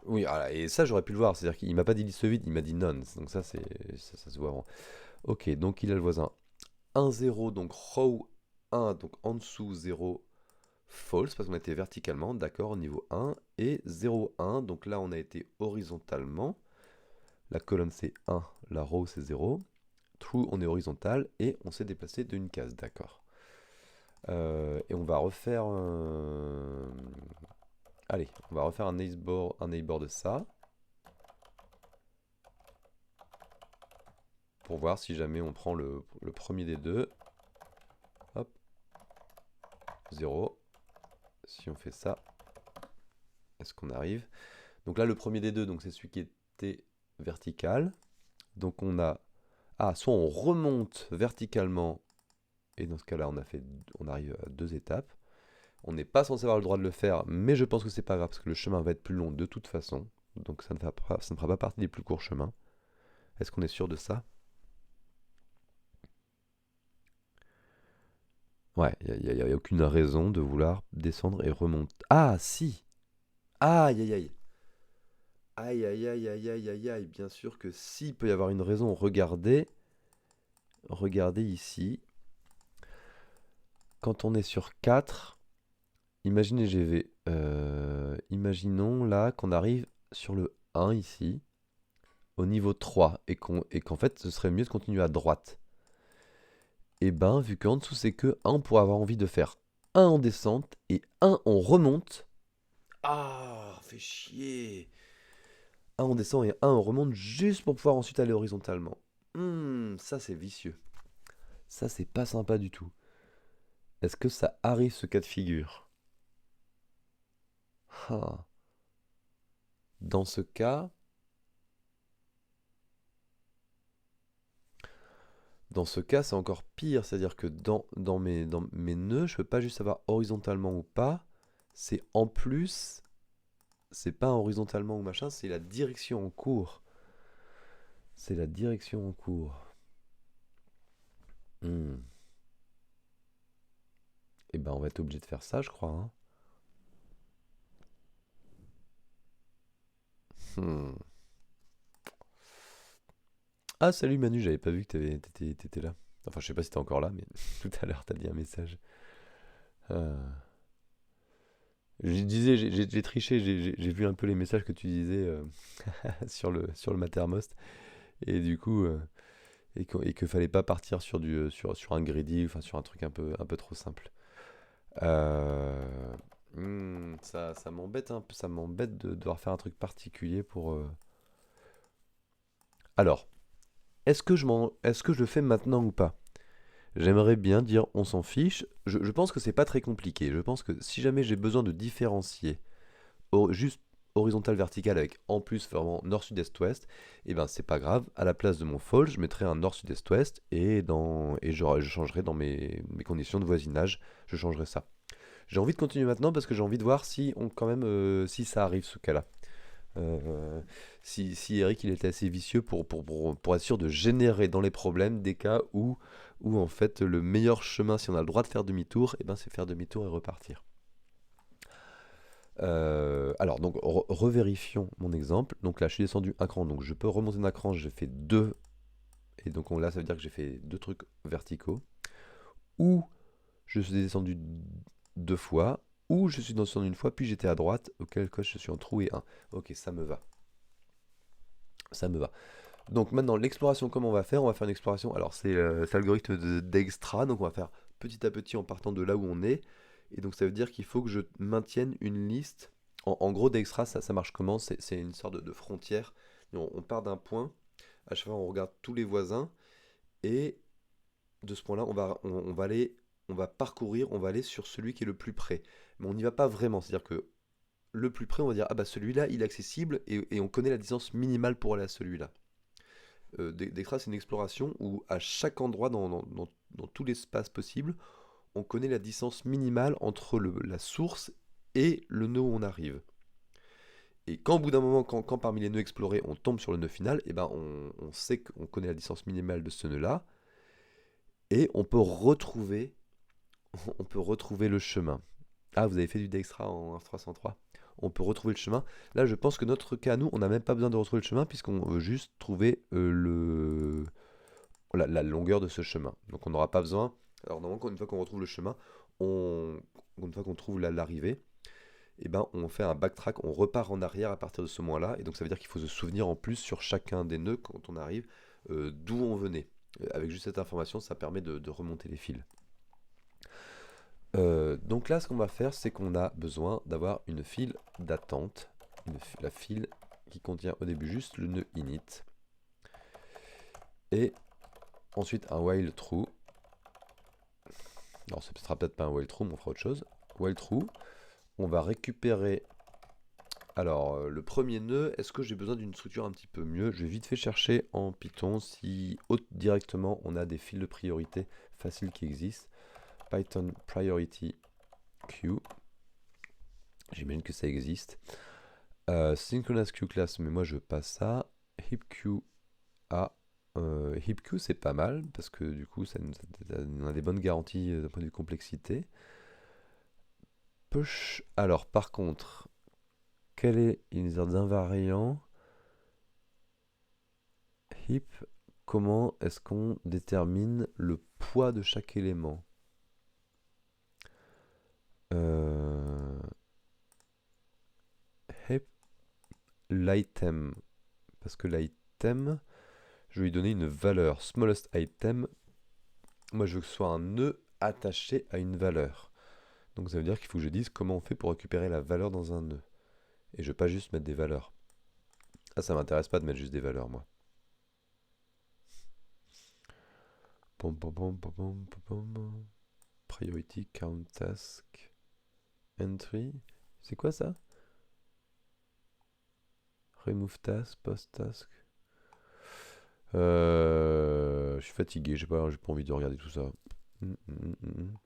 Oui, et ça j'aurais pu le voir. C'est-à-dire qu'il m'a pas dit liste vide, il m'a dit none. Donc ça, ça se voit avant. Ok, donc il a le voisin 1, 0, donc row 1, donc en dessous 0, false, parce qu'on était verticalement, d'accord, au niveau 1, et 0, 1, donc là on a été horizontalement, la colonne c'est 1, la row c'est 0, true on est horizontal, et on s'est déplacé d'une case, d'accord. Et on va refaire allez, on va refaire un neighbor de ça, pour voir si jamais on prend le premier des deux, hop, 0, si on fait ça, est-ce qu'on arrive? Donc là, le premier des deux, donc c'est celui qui était vertical. Donc on a... Ah, soit on remonte verticalement, et dans ce cas-là, on arrive à 2 étapes. On n'est pas censé avoir le droit de le faire, mais je pense que c'est pas grave, parce que le chemin va être plus long de toute façon. Donc ça ne fera pas partie des plus courts chemins. Est-ce qu'on est sûr de ça? Ouais, il n'y a aucune raison de vouloir descendre et remonter. Ah, si! Aïe, aïe, aïe! Aïe, aïe, aïe, aïe, aïe, aïe, aïe, bien sûr que si, il peut y avoir une raison. Regardez ici. Quand on est sur 4, imaginez GV. Imaginons là qu'on arrive sur le 1 ici, au niveau 3, et qu'en fait ce serait mieux de continuer à droite. Et ben, vu qu'en dessous c'est que 1, on pourrait avoir envie de faire 1 en descente et 1 on remonte. Ah, fait chier! 1 on descend et 1 on remonte juste pour pouvoir ensuite aller horizontalement. Ça c'est vicieux. Ça c'est pas sympa du tout. Est-ce que ça arrive ce cas de figure? Ah. Dans ce cas, Dans ce cas, c'est encore pire, c'est-à-dire que dans mes nœuds, je peux pas juste savoir horizontalement ou pas, c'est en plus, c'est pas horizontalement ou machin, c'est la direction en cours. C'est la direction en cours. Hmm. Eh ben, on va être obligé de faire ça, je crois, hein. Hmm. Ah, salut Manu, j'avais pas vu que t'étais là. Enfin, je sais pas si t'es encore là, mais tout à l'heure, t'as dit un message. Ah. Je disais, j'ai triché, j'ai vu un peu les messages que tu disais sur le Mattermost. Et du coup, et que fallait pas partir sur un greedy, enfin sur un truc un peu trop simple. Euh, ça m'embête un peu, ça m'embête de devoir faire un truc particulier pour. Alors, est-ce que je le fais maintenant ou pas? J'aimerais bien dire on s'en fiche. Je pense que c'est pas très compliqué. Je pense que si jamais j'ai besoin de différencier juste horizontal vertical avec en plus vraiment nord sud est ouest, et ben c'est pas grave. À la place de mon fall, je mettrai un nord sud est ouest et je changerai dans mes conditions de voisinage, je changerai ça. J'ai envie de continuer maintenant parce que j'ai envie de voir si on quand même si ça arrive ce cas-là. Si Eric il était assez vicieux pour être sûr de générer dans les problèmes des cas où en fait le meilleur chemin si on a le droit de faire demi-tour, et ben c'est faire demi-tour et repartir. Alors donc revérifions mon exemple. Donc là je suis descendu un cran, donc je peux remonter d'un cran, j'ai fait deux, et donc là ça veut dire que j'ai fait deux trucs verticaux. Ou je suis descendu deux fois, ou je suis descendu une fois, puis j'étais à droite, auquel cas je suis en trou et un. Ok, ça me va. Ça me va. Donc maintenant, l'exploration, comment on va faire? On va faire une exploration. Alors, c'est l'algorithme d'Extra. Donc, on va faire petit à petit en partant de là où on est. Et donc, ça veut dire qu'il faut que je maintienne une liste. En gros, d'Extra, ça marche comment? C'est une sorte de frontière. On part d'un point. À chaque fois, on regarde tous les voisins. Et de ce point-là, on va aller, on va parcourir, on va aller sur celui qui est le plus près. Mais on n'y va pas vraiment. C'est-à-dire que le plus près, on va dire, ah bah celui-là, il est accessible et on connaît la distance minimale pour aller à celui-là. Dekra, c'est une exploration où à chaque endroit dans tout l'espace possible, on connaît la distance minimale entre la source et le nœud où on arrive. Et quand au bout d'un moment, quand parmi les nœuds explorés, on tombe sur le nœud final, et ben on sait qu'on connaît la distance minimale de ce nœud-là, et on peut retrouver le chemin. Ah, vous avez fait du Dextra en 303. On peut retrouver le chemin. Là, je pense que notre cas, nous, on n'a même pas besoin de retrouver le chemin puisqu'on veut juste trouver la longueur de ce chemin. Donc on n'aura pas besoin. Alors normalement, une fois qu'on retrouve le chemin, une fois qu'on trouve l'arrivée, et ben on fait un backtrack, on repart en arrière à partir de ce moment-là. Et donc ça veut dire qu'il faut se souvenir en plus sur chacun des nœuds quand on arrive d'où on venait. Avec juste cette information, ça permet de remonter les fils. Donc là, ce qu'on va faire, c'est qu'on a besoin d'avoir une file d'attente. La file qui contient au début juste le nœud init. Et ensuite un while true. Alors ce sera peut-être pas un while true, mais on fera autre chose. While true, on va récupérer. Alors le premier nœud, est-ce que j'ai besoin d'une structure un petit peu mieux? Je vais vite fait chercher en Python si directement on a des fils de priorité faciles qui existent. Python priority queue. J'imagine que ça existe. Synchronous queue class, mais moi je veux pas ça. Heap queue. Ah, heap queue c'est pas mal parce que du coup on a des bonnes garanties d'un point de vue complexité. Push. Alors par contre, quel est les invariants heap? Comment est-ce qu'on détermine le poids de chaque élément? Euh, Heap l'item. Parce que l'item, je vais lui donner une valeur. Smallest item, moi je veux que ce soit un nœud attaché à une valeur. Donc ça veut dire qu'il faut que je dise comment on fait pour récupérer la valeur dans un nœud. Et je ne veux pas juste mettre des valeurs. Ah, ça m'intéresse pas de mettre juste des valeurs, moi. Pom, pom, pom, pom, pom, pom, pom. Priority, count task, entry. C'est quoi ça? Remove task, post task. Je suis fatigué, j'ai pas envie de regarder tout ça. Hum, hum, hum,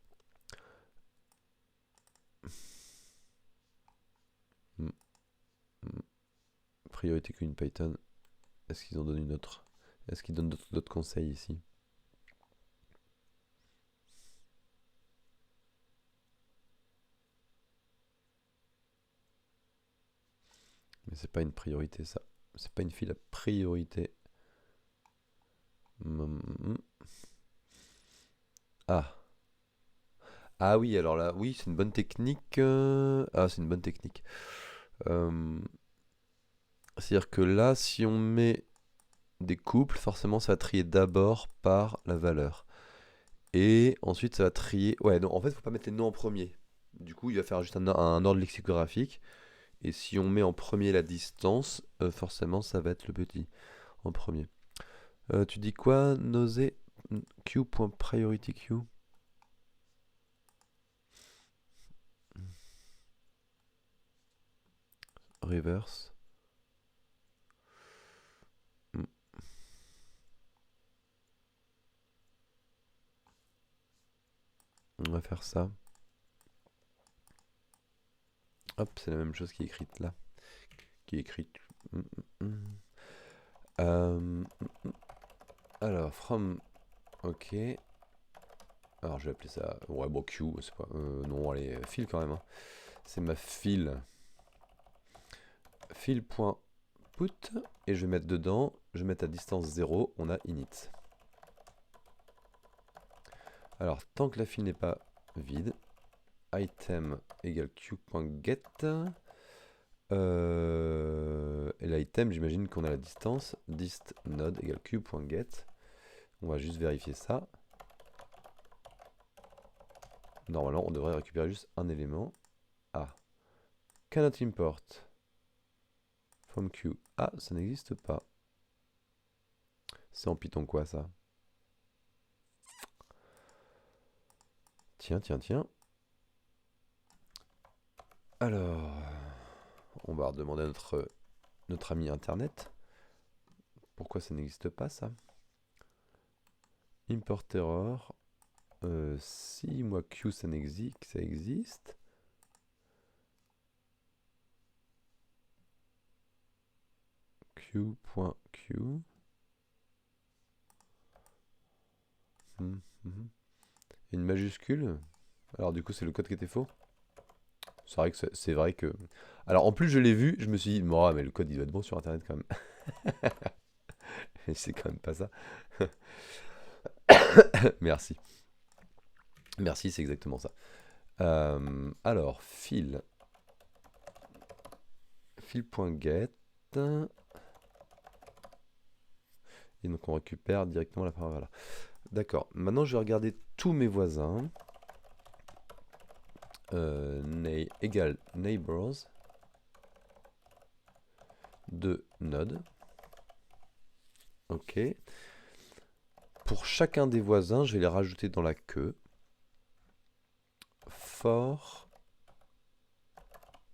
hum, hum. Priorité qu'une Python. Est-ce qu'ils en donnent une autre? Est-ce qu'ils donnent d'autres conseils ici? Mais c'est pas une priorité ça. C'est pas une file à priorité. Hum. Ah. Ah oui, alors là, oui, c'est une bonne technique. Ah, c'est une bonne technique. Euh, C'est-à-dire que là, si on met des couples, forcément, ça va trier d'abord par la valeur. Et ensuite, ça va trier. Ouais, non, en fait, faut pas mettre les noms en premier. Du coup, il va faire juste un ordre lexicographique. Et si on met en premier la distance, forcément, ça va être le petit en premier. Tu dis quoi, nausée Q.priority Q? Reverse. Hmm, On va faire ça. Hop, c'est la même chose qui est écrite là. Qui est écrite. Hmm, hmm, hmm. Alors, from. Ok. Alors, je vais appeler ça. Ouais, bon, Q, c'est pas. Non, allez, file quand même, hein. C'est ma file. File.put. Et je vais mettre dedans. Je vais mettre à distance 0. On a init. Alors, tant que la file n'est pas vide, item égale q.get. Et l'item, j'imagine qu'on a la distance. Dist node égale q.get. On va juste vérifier ça. Normalement, on devrait récupérer juste un élément. Ah. Cannot import from Q. Ah, ça n'existe pas. C'est en Python quoi ça? Tiens, tiens, tiens. Alors, on va redemander à notre ami internet. Pourquoi ça n'existe pas ça? Import error. Si moi Q ça n'existe, ça existe. Q.Q. Une majuscule. Alors du coup c'est le code qui était faux. C'est vrai que c'est vrai que. Alors en plus je l'ai vu, je me suis dit, bon, mais le code il doit être bon sur internet quand même. Et c'est quand même pas ça. Merci. Merci, c'est exactement ça. Alors, fil.get. Et donc on récupère directement la parole. Voilà. D'accord. Maintenant je vais regarder tous mes voisins. Égale neighbors de node. Ok. Pour chacun des voisins, je vais les rajouter dans la queue. For.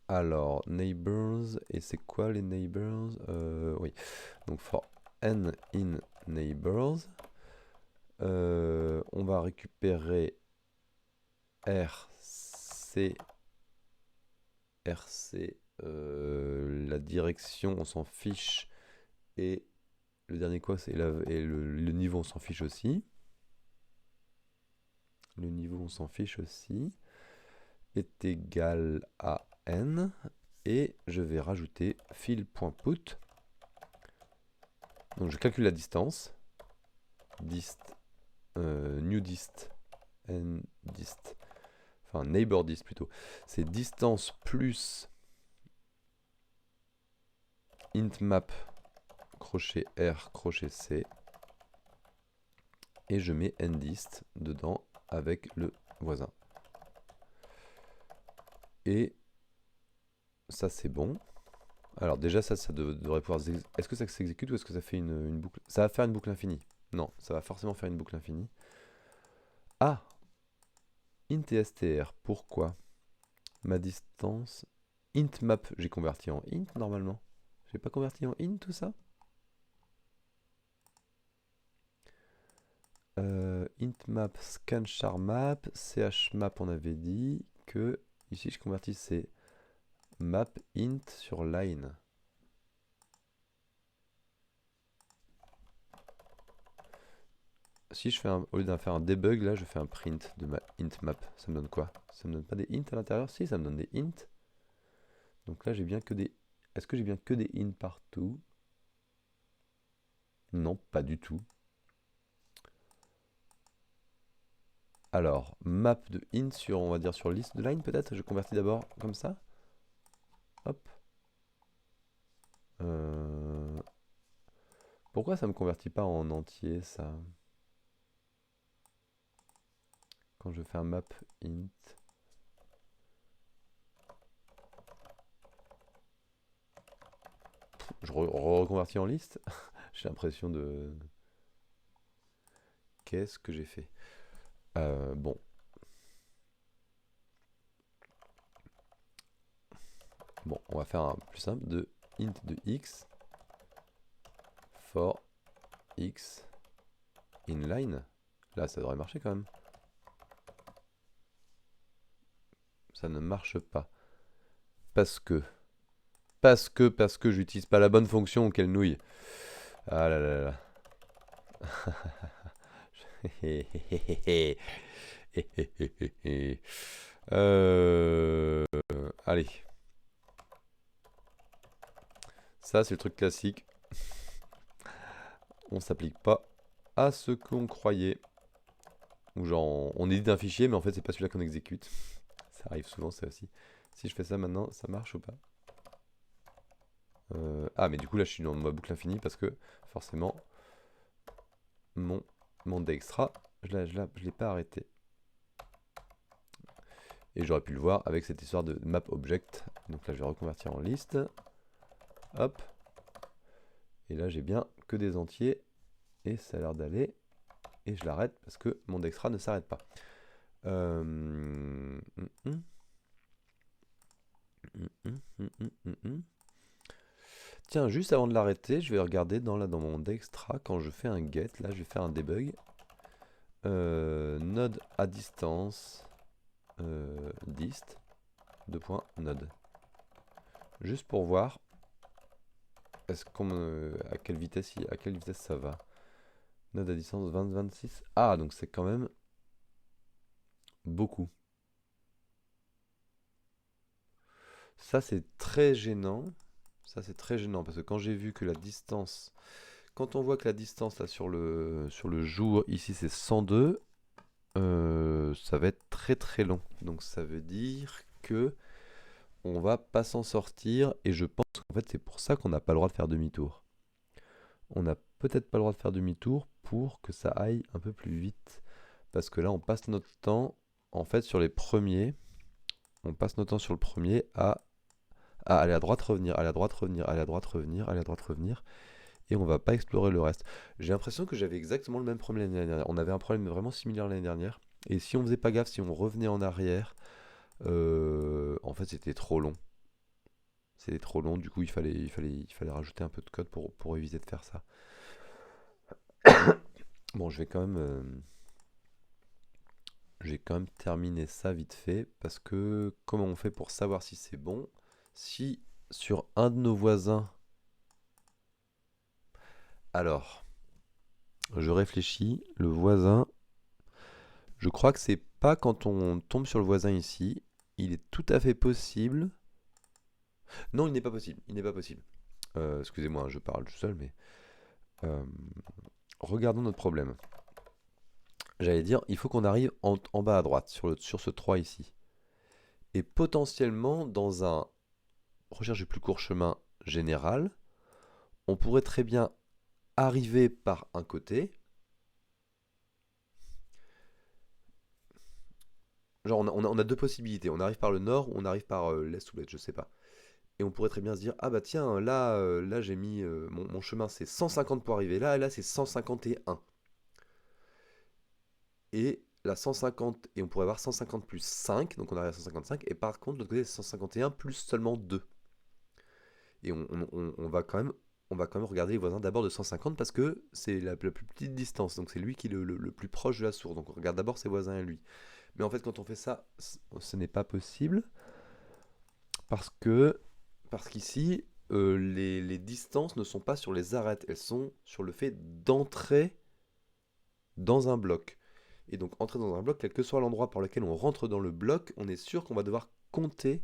Alors, neighbors. Et c'est quoi les neighbors? Oui. Donc for n in neighbors. On va récupérer RC. RC. La direction, on s'en fiche. Et le dernier quoi, c'est le niveau, on s'en fiche aussi. Le niveau, on s'en fiche aussi. Est égal à n. Et je vais rajouter fil.put. Donc je calcule la distance. Dist. New dist. N dist. Enfin, neighbor dist plutôt. C'est distance plus int map crochet R crochet C. Et je mets ndist dedans avec le voisin. Et ça c'est bon. Alors déjà ça devrait pouvoir... Est-ce que ça s'exécute ou est-ce que ça fait une boucle? Ça va faire une boucle infinie. Non, ça va forcément faire une boucle infinie. Ah, int et str, pourquoi? Ma distance... int map, j'ai converti en int normalement. J'ai pas converti en int tout ça? int map scan char map, ch map on avait dit que ici je convertissais map int sur line. Si je fais au lieu de faire un debug, là je fais un print de ma int map, ça me donne quoi? Ça me donne pas des int à l'intérieur? Si, ça me donne des int. Donc là j'ai bien que des... Est-ce que j'ai bien que des int partout? Non, pas du tout. Alors, map de int sur, on va dire sur liste de line peut-être? Je convertis d'abord comme ça. Hop. Pourquoi ça me convertit pas en entier ça? Quand je fais un map int. Je reconvertis en liste. J'ai l'impression de... Qu'est-ce que j'ai fait? Bon. Bon, on va faire un plus simple de int de x for x inline. Là, ça devrait marcher quand même. Ça ne marche pas. Parce que j'utilise pas la bonne fonction, quelle nouille. Ah là là là. Allez. Ça, c'est le truc classique. On s'applique pas à ce qu'on croyait. Ou genre, on édite un fichier, mais en fait, c'est pas celui-là qu'on exécute. Ça arrive souvent, ça aussi. Si je fais ça maintenant, ça marche ou pas? Ah, mais du coup, là, je suis dans ma boucle infinie parce que, forcément, mon dextra, je l'ai pas arrêté. Et j'aurais pu le voir avec cette histoire de map object. Donc là, je vais reconvertir en liste. Hop. Et là, j'ai bien que des entiers. Et ça a l'air d'aller. Et je l'arrête parce que mon dextra ne s'arrête pas. Tiens, juste avant de l'arrêter, je vais regarder dans mon dextra quand je fais un get. Là, je vais faire un debug. Node à distance. Dist. Node. Juste pour voir est-ce qu'on à quelle vitesse ça va. Node à distance 20-26. Ah, donc c'est quand même beaucoup. Ça c'est très gênant. Ça c'est très gênant parce que quand j'ai vu que la distance, quand on voit que la distance là sur le jour ici c'est 102, ça va être très très long. Donc ça veut dire que on va pas s'en sortir et je pense qu'en fait c'est pour ça qu'on n'a pas le droit de faire demi-tour. On n'a peut-être pas le droit de faire demi-tour pour que ça aille un peu plus vite. Parce que là on passe notre temps en fait sur les premiers. On passe notre temps sur le premier à aller à droite, revenir, aller à droite, revenir, aller à droite, revenir, aller à droite, revenir. Et on va pas explorer le reste. J'ai l'impression que j'avais exactement le même problème l'année dernière. On avait un problème vraiment similaire l'année dernière. Et si on faisait pas gaffe, si on revenait en arrière, en fait c'était trop long. C'était trop long, du coup il fallait rajouter un peu de code pour éviter de faire ça. Bon, je vais quand même terminer ça vite fait, parce que comment on fait pour savoir si c'est bon? Si sur un de nos voisins... Alors, je réfléchis, le voisin, je crois que c'est pas quand on tombe sur le voisin ici, il est tout à fait possible... Non, il n'est pas possible, il n'est pas possible. Excusez-moi, je parle tout seul, mais... regardons notre problème. J'allais dire, il faut qu'on arrive en bas à droite, sur ce 3 ici. Et potentiellement, dans un recherche du plus court chemin général, on pourrait très bien arriver par un côté. Genre, on a deux possibilités. On arrive par le nord ou on arrive par l'est ou l'ouest, je sais pas. Et on pourrait très bien se dire, ah bah tiens, là j'ai mis, mon chemin c'est 150 pour arriver là, et là c'est 151. Et la 150, et on pourrait avoir 150 plus 5, donc on arrive à 155, et par contre, de l'autre côté, c'est 151 plus seulement 2. Et on va quand même on va quand même regarder les voisins d'abord de 150 parce que c'est la plus petite distance. Donc c'est lui qui est le plus proche de la source. Donc on regarde d'abord ses voisins et lui. Mais en fait, quand on fait ça, ce n'est pas possible parce que parce qu'ici, les distances ne sont pas sur les arêtes, elles sont sur le fait d'entrer dans un bloc. Et donc entrer dans un bloc, quel que soit l'endroit par lequel on rentre dans le bloc, on est sûr qu'on va devoir compter,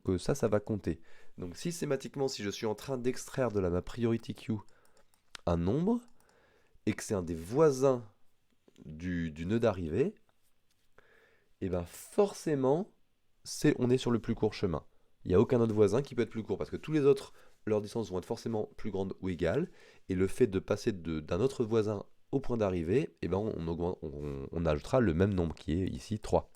que ça va compter. Donc systématiquement, si je suis en train d'extraire de ma priority queue un nombre, et que c'est un des voisins du nœud d'arrivée, et bien forcément, on est sur le plus court chemin. Il n'y a aucun autre voisin qui peut être plus court, parce que tous les autres, leurs distances vont être forcément plus grandes ou égales, et le fait de passer d'un autre voisin au point d'arrivée, eh ben on ajoutera le même nombre, qui est ici 3.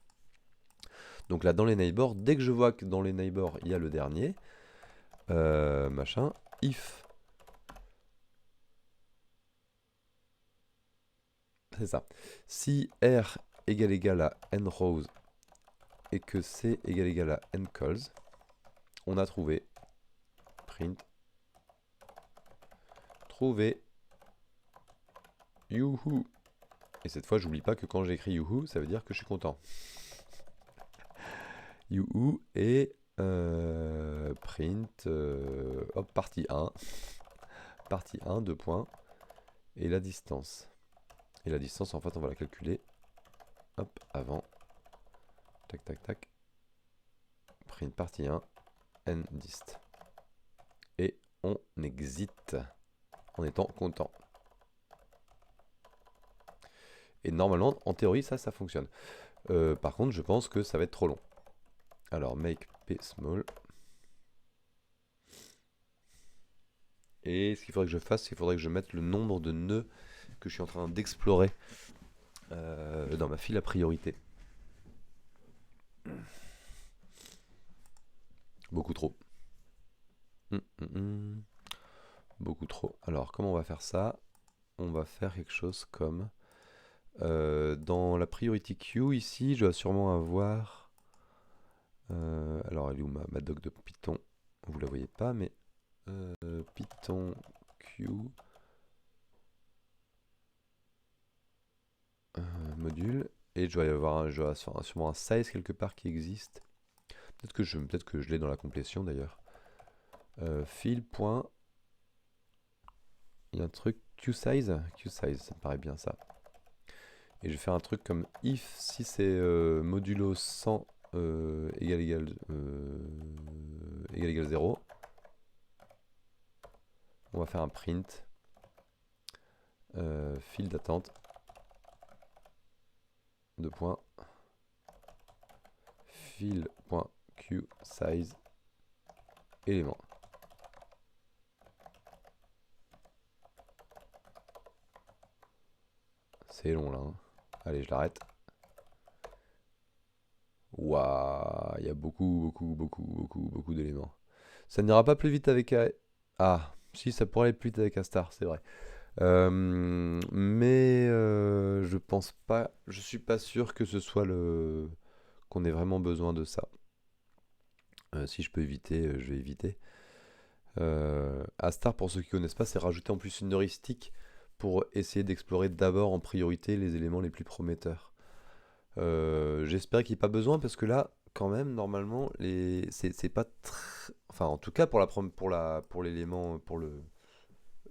Donc là, dans les neighbors, dès que je vois que dans les neighbors, il y a le dernier, machin, if, c'est ça, si R égale à n rows et que C égale à n calls, on a trouvé, print, trouvé, youhou. Et cette fois, j'oublie pas que quand j'écris youhou, ça veut dire que je suis content. Youhou et print, hop, partie 1. Partie 1, 2 points. Et la distance. Et la distance, en fait, on va la calculer. Hop, avant. Tac, tac, tac. Print partie 1, n dist. Et on exit en étant content. Et normalement, en théorie, ça fonctionne. Par contre, je pense que ça va être trop long. Alors, make p small. Et ce qu'il faudrait que je fasse, c'est qu'il faudrait que je mette le nombre de nœuds que je suis en train d'explorer dans ma file à priorité. Beaucoup trop. Beaucoup trop. Alors, comment on va faire ça? On va faire quelque chose comme... dans la priority queue, ici, je dois sûrement avoir... alors, elle est où ma doc de Python? Vous la voyez pas, mais... Python queue... module. Et je dois y avoir sûrement un size quelque part qui existe. Peut-être que je l'ai dans la complétion d'ailleurs. Fill. Il y a un truc QSize. QSize, ça me paraît bien ça. Et je vais faire un truc comme if si c'est modulo 100 égale 0. On va faire un print. Fil d'attente. 2 points. Fil.QSize élément. C'est long là. Hein. Allez, je l'arrête. Waouh, il y a beaucoup d'éléments. Ça n'ira pas plus vite avec... Ah, si, ça pourrait aller plus vite avec Astar, c'est vrai. Mais je pense pas... Je suis pas sûr que ce soit qu'on ait vraiment besoin de ça. Si je peux éviter, je vais éviter. Astar, pour ceux qui connaissent pas, c'est rajouter en plus une heuristique pour essayer d'explorer d'abord en priorité les éléments les plus prometteurs. J'espère qu'il n'y a pas besoin parce que là, quand même, normalement, c'est pas enfin, en tout cas pour l'élément, pour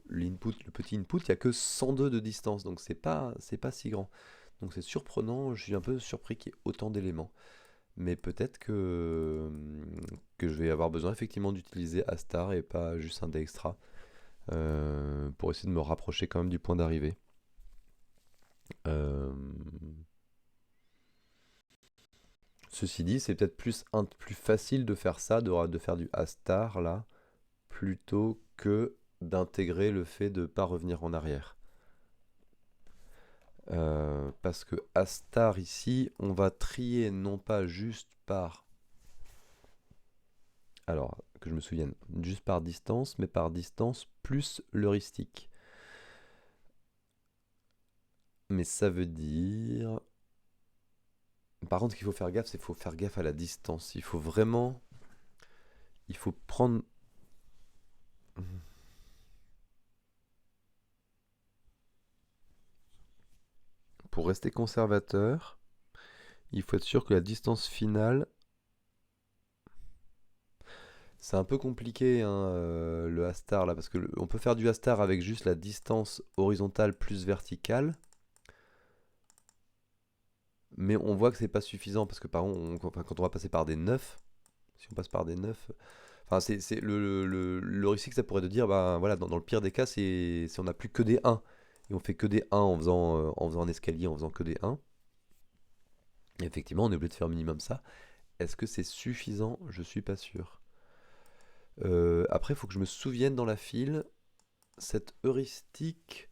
l'input, le petit input, il n'y a que 102 de distance, donc c'est pas si grand. Donc c'est surprenant, je suis un peu surpris qu'il y ait autant d'éléments. Mais peut-être que je vais avoir besoin effectivement d'utiliser Astar et pas juste un Dijkstra pour essayer de me rapprocher quand même du point d'arrivée. Ceci dit, c'est peut-être plus facile de faire ça, de faire du Astar là, plutôt que d'intégrer le fait de ne pas revenir en arrière. Parce que Astar ici, on va trier non pas juste par... Alors, que je me souvienne, juste par distance, mais par distance plus l'heuristique. Mais ça veut dire... Par contre, ce qu'il faut faire gaffe, c'est qu'il faut faire gaffe à la distance. Il faut vraiment... Il faut prendre... pour rester conservateur, il faut être sûr que la distance finale... C'est un peu compliqué hein, le hastar là, parce que on peut faire du hastar avec juste la distance horizontale plus verticale, mais on voit que c'est pas suffisant, parce que par exemple, quand on va passer par des 9, si on passe par des 9, enfin c'est le risque que ça pourrait de dire, bah voilà, dans le pire des cas, c'est on n'a plus que des 1, et on fait que des 1 en faisant un escalier, en faisant que des 1. Et effectivement, on est obligé de faire minimum ça. Est-ce que c'est suffisant? Je suis pas sûr. Après, il faut que je me souvienne dans la file, cette heuristique,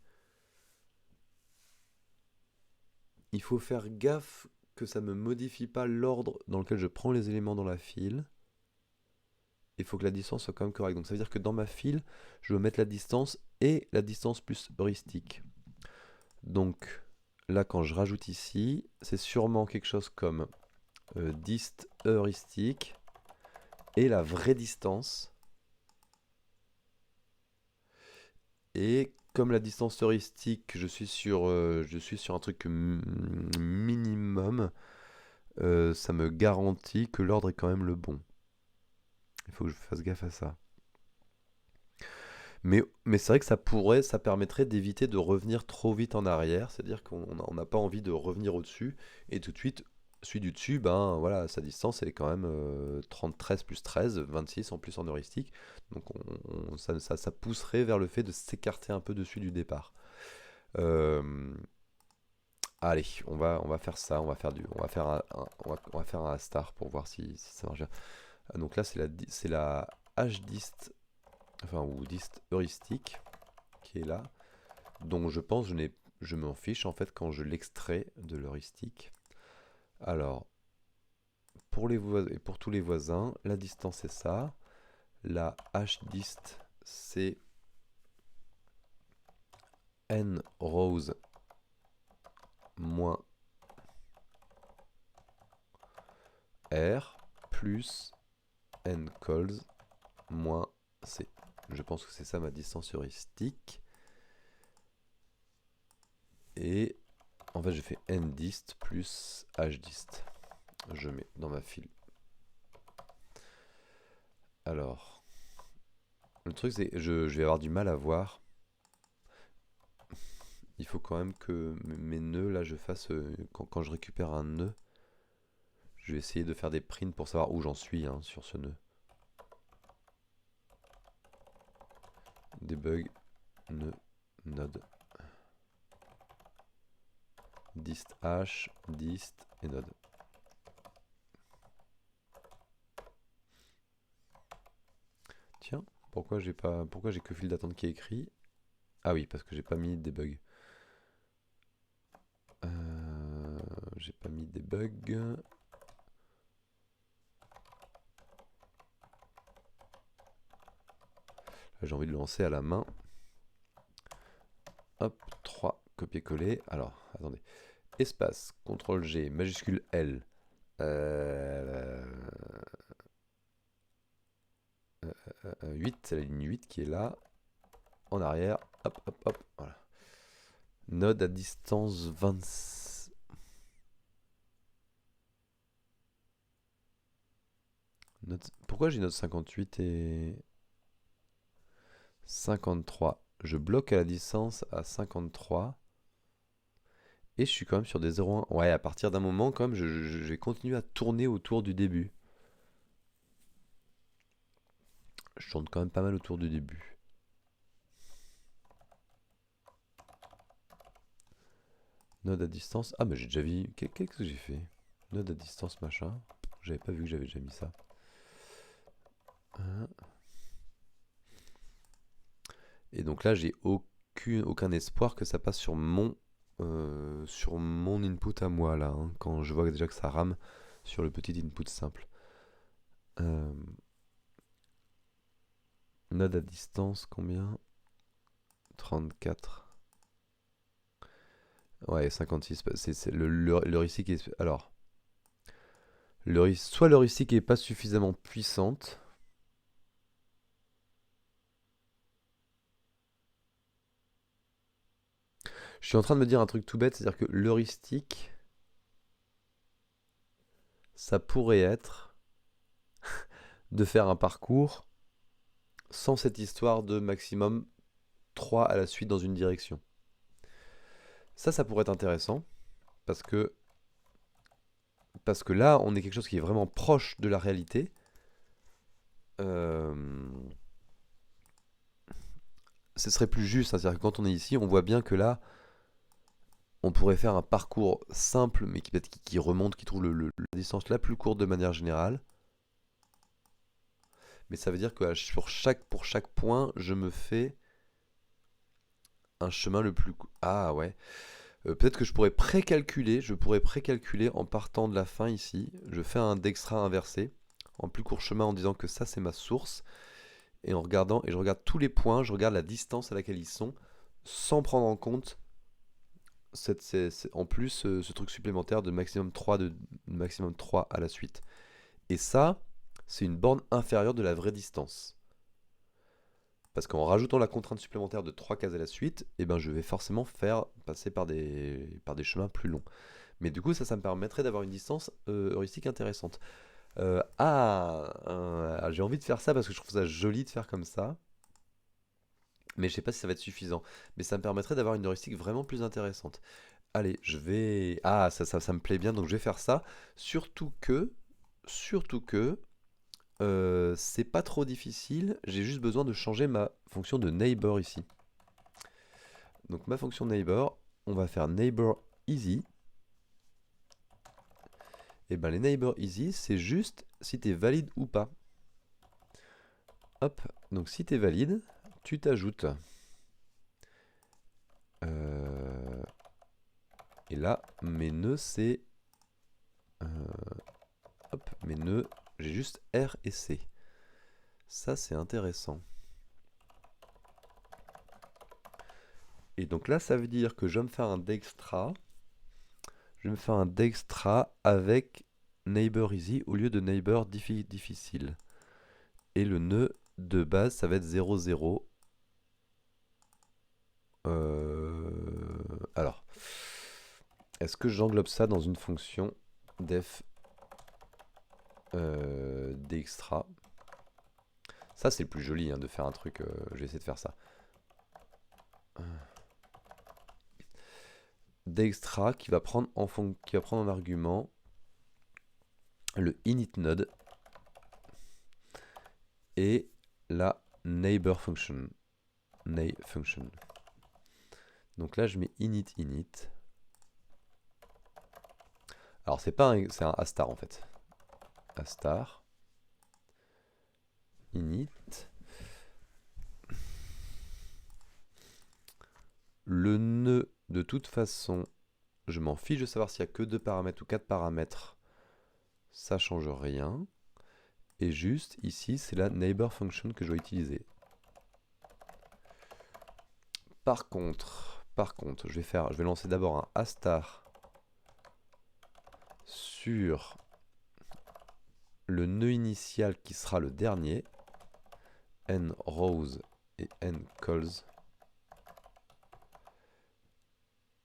il faut faire gaffe que ça me modifie pas l'ordre dans lequel je prends les éléments dans la file. Il faut que la distance soit quand même correcte. Donc ça veut dire que dans ma file, je veux mettre la distance et la distance plus heuristique. Donc là, quand je rajoute ici, c'est sûrement quelque chose comme dist heuristique et la vraie distance. Et comme la distance heuristique, je suis sur un truc minimum, ça me garantit que l'ordre est quand même le bon. Il faut que je fasse gaffe à ça. Mais c'est vrai que ça permettrait d'éviter de revenir trop vite en arrière, c'est-à-dire qu'on n'a pas envie de revenir au-dessus, et tout de suite, celui du dessus, ben voilà, sa distance elle est quand même 13 plus 13, 26 en plus en heuristique, donc ça pousserait vers le fait de s'écarter un peu dessus du départ. Euh, Allez, on va faire ça, on va faire un star pour voir si ça marche bien. Donc là c'est la H-dist, enfin ou dist heuristique qui est là, donc je pense je m'en fiche en fait quand je l'extrais de l'heuristique. Alors pour tous les voisins, la distance c'est ça, la H-dist c'est n rows moins r plus n calls moins c. Je pense que c'est ça ma distance heuristique. Et en fait, je fais n-dist plus h-dist. Je mets dans ma file. Alors, le truc, c'est que je vais avoir du mal à voir. Il faut quand même que mes nœuds, là, je fasse... quand je récupère un nœud, je vais essayer de faire des prints pour savoir où j'en suis hein, sur ce nœud. Debug, nœud, node. Dist h, dist et node. Tiens, pourquoi j'ai que file d'attente qui est écrit? Ah oui, parce que j'ai pas mis debug. J'ai pas mis debug. Là, j'ai envie de le lancer à la main. Hop, 3, copier-coller. Alors, attendez. Espace, CTRL G, majuscule L. 8, c'est la ligne 8 qui est là. En arrière, hop, hop, hop, voilà. Node à distance 26. Pourquoi j'ai node 58 et 53? Je bloque à la distance à 53. Et je suis quand même sur des 0,1. Ouais, à partir d'un moment, quand même, je vais continuer à tourner autour du début. Je tourne quand même pas mal autour du début. Node à distance. Ah, mais j'ai déjà vu. Qu'est-ce que j'ai fait? Node à distance, machin. J'avais pas vu que j'avais déjà mis ça. Et donc là, j'ai aucun espoir que ça passe sur mon input à moi, là. Hein, quand je vois déjà que ça rame sur le petit input simple. Node à distance, combien? 34. Ouais, 56. C'est l'heuristique est... Alors, soit l'heuristique est pas suffisamment puissante. Je suis en train de me dire un truc tout bête, c'est-à-dire que l'heuristique, ça pourrait être de faire un parcours sans cette histoire de maximum 3 à la suite dans une direction. Ça pourrait être intéressant, parce que, parce que là, on est quelque chose qui est vraiment proche de la réalité. Euh, Ce serait plus juste, hein, c'est-à-dire que quand on est ici, on voit bien que là, on pourrait faire un parcours simple, mais qui remonte, qui trouve la distance la plus courte de manière générale. Mais ça veut dire que pour chaque point, je me fais un chemin le plus... Ah ouais. Peut-être que je pourrais précalculer en partant de la fin ici. Je fais un Dijkstra inversé, en plus court chemin en disant que ça c'est ma source. Et en regardant, et je regarde tous les points, je regarde la distance à laquelle ils sont, sans prendre en compte en plus ce truc supplémentaire de maximum 3 à la suite. Et ça, c'est une borne inférieure de la vraie distance. Parce qu'en rajoutant la contrainte supplémentaire de 3 cases à la suite, eh ben, je vais forcément faire passer par des chemins plus longs. Mais du coup, ça me permettrait d'avoir une distance heuristique intéressante. J'ai envie de faire ça parce que je trouve ça joli de faire comme ça. Mais je sais pas si ça va être suffisant. Mais ça me permettrait d'avoir une heuristique vraiment plus intéressante. Allez, je vais... Ah, ça me plaît bien, donc je vais faire ça. Surtout que, c'est pas trop difficile. J'ai juste besoin de changer ma fonction de neighbor ici. Donc ma fonction neighbor, on va faire neighbor easy. Et ben les neighbor easy, c'est juste si tu es valide ou pas. Hop, donc si tu es valide, tu t'ajoutes. Et là, mes nœuds, c'est... hop, mes nœuds, j'ai juste R et C. Ça, c'est intéressant. Et donc là, ça veut dire que je vais me faire un Dijkstra. Je vais me faire un Dijkstra avec neighbor easy au lieu de neighbor difficile. Et le nœud de base, ça va être 0, 0. Alors, est-ce que j'englobe ça dans une fonction def Dijkstra? Ça, c'est le plus joli hein, de faire un truc. Je vais essayer de faire ça. Dijkstra qui va prendre en argument le init node et la neighbor function. Function. Donc là, je mets init. Alors, c'est un astar en fait. Astar. Init. Le nœud, de toute façon, je m'en fiche de savoir s'il y a que 2 paramètres ou 4 paramètres. Ça change rien. Et juste ici, c'est la neighbor function que je vais utiliser. Par contre, je vais lancer d'abord un astar sur le nœud initial qui sera le dernier, n rows et n calls.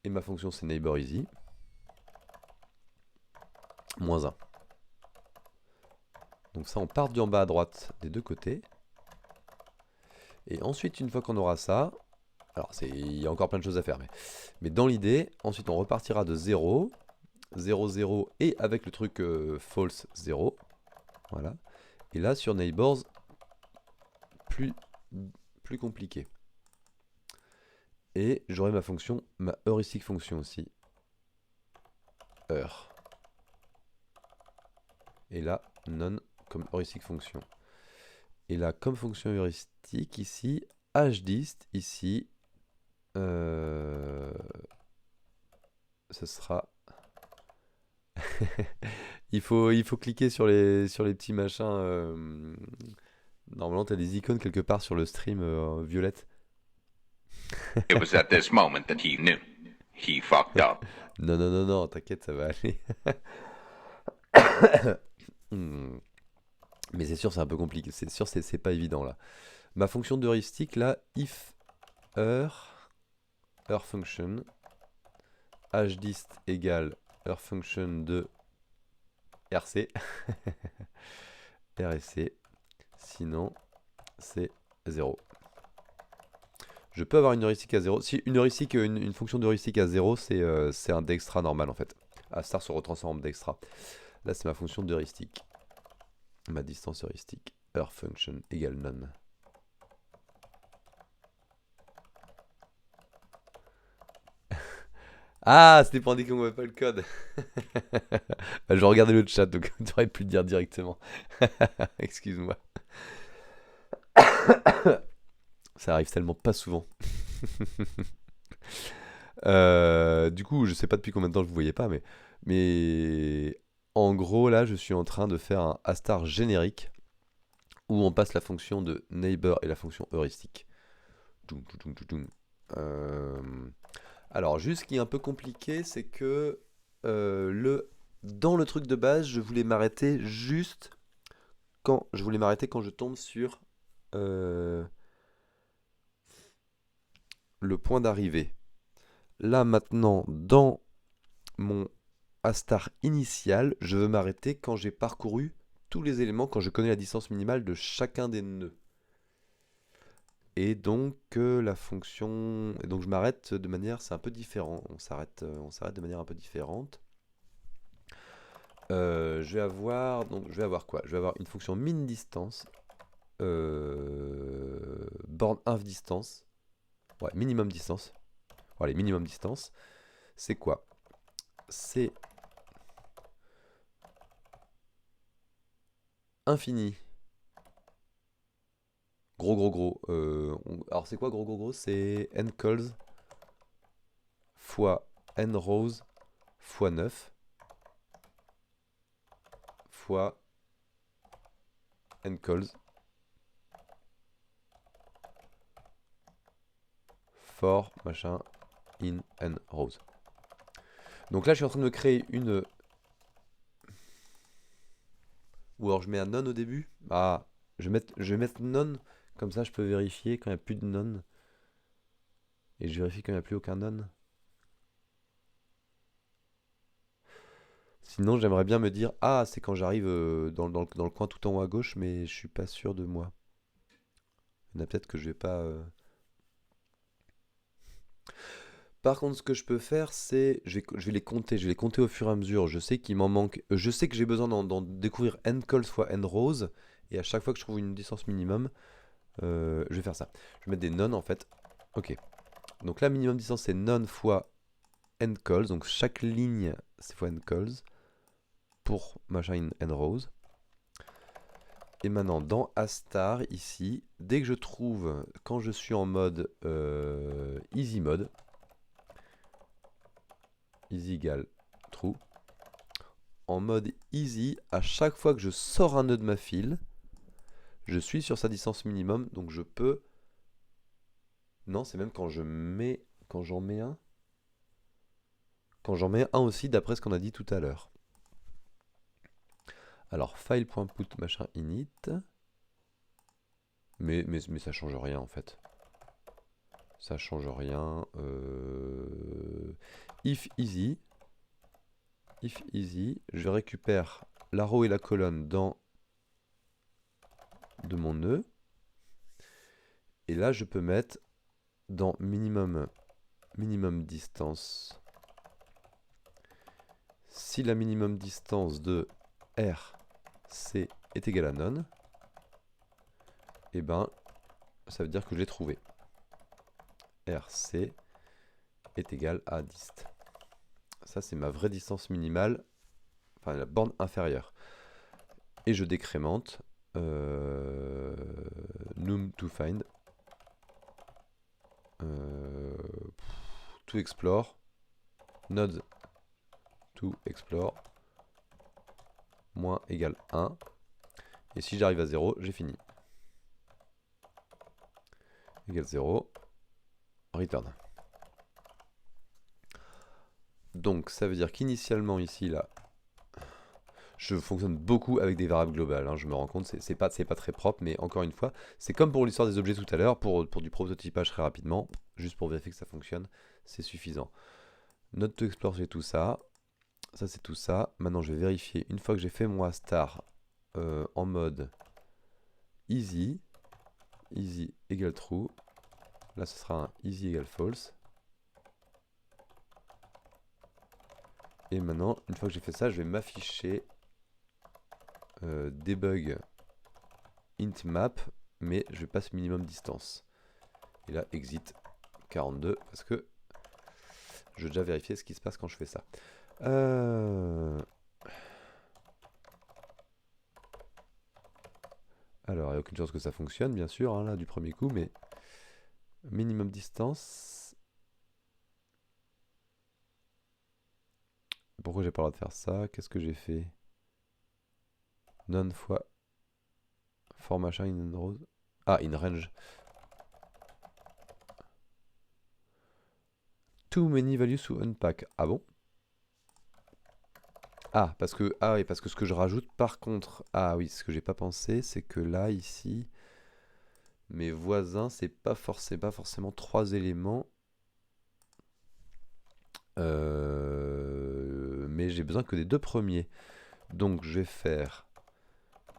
Et ma fonction c'est neighbor easy. Moins 1. Donc ça, on part du en bas à droite des deux côtés. Et ensuite, une fois qu'on aura ça, alors il y a encore plein de choses à faire, mais dans l'idée, ensuite on repartira de 0, 0, 0, et avec le truc false 0. Voilà. Et là, sur neighbors, plus compliqué. Et j'aurai ma heuristic fonction aussi. Heure. Et là, none comme heuristic fonction. Et là, comme fonction heuristique, ici, hdist, ici, ce sera... il faut cliquer sur les petits machins. Normalement, tu as des icônes quelque part sur le stream violette. It was at this moment that he knew. He fucked up. Non, t'inquiète, ça va aller. Mais c'est sûr, c'est un peu compliqué. C'est sûr, c'est pas évident là. Ma fonction d'heuristique là, if heure function, hdist égale heure_function de rc. r et c. Sinon, c'est 0. Je peux avoir une heuristique à 0. Si une heuristique, une fonction d'heuristique à 0, c'est un Dijkstra normal en fait. Astar se retransforme en Dijkstra. Là, c'est ma fonction d'heuristique. Ma distance heuristique. Heure_function égale none. Ah, c'était pour indiquer qu'on n'avait pas le code. Je regardais le chat, donc tu aurais pu le dire directement. Excuse-moi. Ça arrive tellement pas souvent. Du coup, je sais pas depuis combien de temps je vous voyais pas, mais en gros, là, je suis en train de faire un astar générique où on passe la fonction de neighbor et la fonction heuristique. Alors, juste ce qui est un peu compliqué, c'est que dans le truc de base, je voulais m'arrêter juste quand je tombe sur le point d'arrivée. Là maintenant, dans mon astar initial, je veux m'arrêter quand j'ai parcouru tous les éléments, quand je connais la distance minimale de chacun des nœuds. Et donc la fonction, et donc je m'arrête de manière, c'est un peu différent. On s'arrête de manière un peu différente. Je vais avoir quoi? Je vais avoir une fonction min distance, borne inf distance, ouais, minimum distance. Allez, minimum distance, c'est quoi? C'est infini. Gros. Alors c'est quoi gros? C'est n calls fois n rows fois 9 fois n calls for machin in n rows. Donc là je suis en train de me créer une... Ou alors je mets un none au début. Ah, je vais mettre none, comme ça je peux vérifier quand il n'y a plus de none. Et je vérifie quand il n'y a plus aucun none. Sinon j'aimerais bien me dire, ah c'est quand j'arrive dans le coin tout en haut à gauche, mais je suis pas sûr de moi. Il y en a peut-être que je vais pas... Par contre, ce que je peux faire, c'est... Je vais les compter. Je vais les compter au fur et à mesure. Je sais qu'il m'en manque... je sais que j'ai besoin d'en découvrir n calls fois n rows. Et à chaque fois que je trouve une distance minimum, je vais faire ça. Je vais mettre des none en fait. Ok. Donc là, minimum distance, c'est none fois n calls. Donc chaque ligne, c'est fois n calls. Pour machin n rows. Et maintenant, dans astar, ici, dès que je trouve, quand je suis en mode easy mode, easy égale true, en mode easy, à chaque fois que je sors un nœud de ma file, je suis sur sa distance minimum, donc je peux... Non, c'est même quand j'en mets un. Quand j'en mets un aussi, d'après ce qu'on a dit tout à l'heure. Alors, file.put machin init. Mais ça change rien en fait. Ça change rien. If easy, je récupère la row et la colonne de mon nœud. Et là, je peux mettre dans minimum distance. Si la minimum distance de RC est égale à none, et ben ça veut dire que je l'ai trouvé. RC est égal à dist. Ça c'est ma vraie distance minimale, enfin la borne inférieure. Et je décrémente num to find to explore node to explore moins égale 1. Et si j'arrive à 0, j'ai fini. Égale 0, return. Donc ça veut dire qu'initialement ici, là, je fonctionne beaucoup avec des variables globales, hein, je me rends compte, c'est pas très propre, mais encore une fois, c'est comme pour l'histoire des objets tout à l'heure, pour du prototypage très rapidement, juste pour vérifier que ça fonctionne, c'est suffisant. Node to explore, j'ai tout ça. Ça, c'est tout ça. Maintenant, je vais vérifier. Une fois que j'ai fait mon A* en mode easy, easy égale true. Là, ce sera un easy égale false. Et maintenant, une fois que j'ai fait ça, je vais m'afficher debug int map, mais je passe minimum distance. Et là, exit 42, parce que je vais déjà vérifier ce qui se passe quand je fais ça. Alors, il n'y a aucune chance que ça fonctionne, bien sûr, hein, là, du premier coup, mais minimum distance. Pourquoi j'ai pas le droit de faire ça? Qu'est-ce que j'ai fait? None fois for machin in row. Ah, in range. Too many values to unpack. Ah bon? Ah, oui, parce que ce que je rajoute par contre, ah oui, ce que j'ai pas pensé, c'est que là, ici, mes voisins, c'est pas forcément 3 éléments. Mais j'ai besoin que des 2 premiers. Donc je vais faire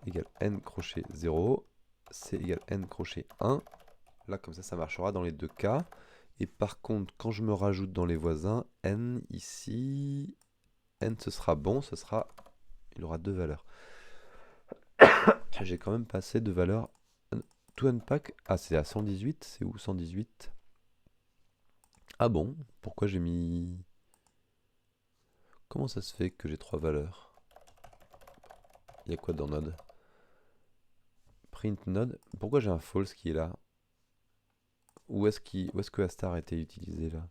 égale n crochet 0, c égale n crochet 1. Là, comme ça marchera dans les 2 cas. Et par contre, quand je me rajoute dans les voisins, n ici, n ce sera bon, il aura 2 valeurs. J'ai quand même passé de valeurs to unpack. Ah, c'est à 118, c'est où 118? Ah bon, pourquoi j'ai mis... Comment ça se fait que j'ai 3 valeurs? Il y a quoi dans node? Print node. Pourquoi j'ai un false qui est là? Où est-ce que A* a été utilisé là?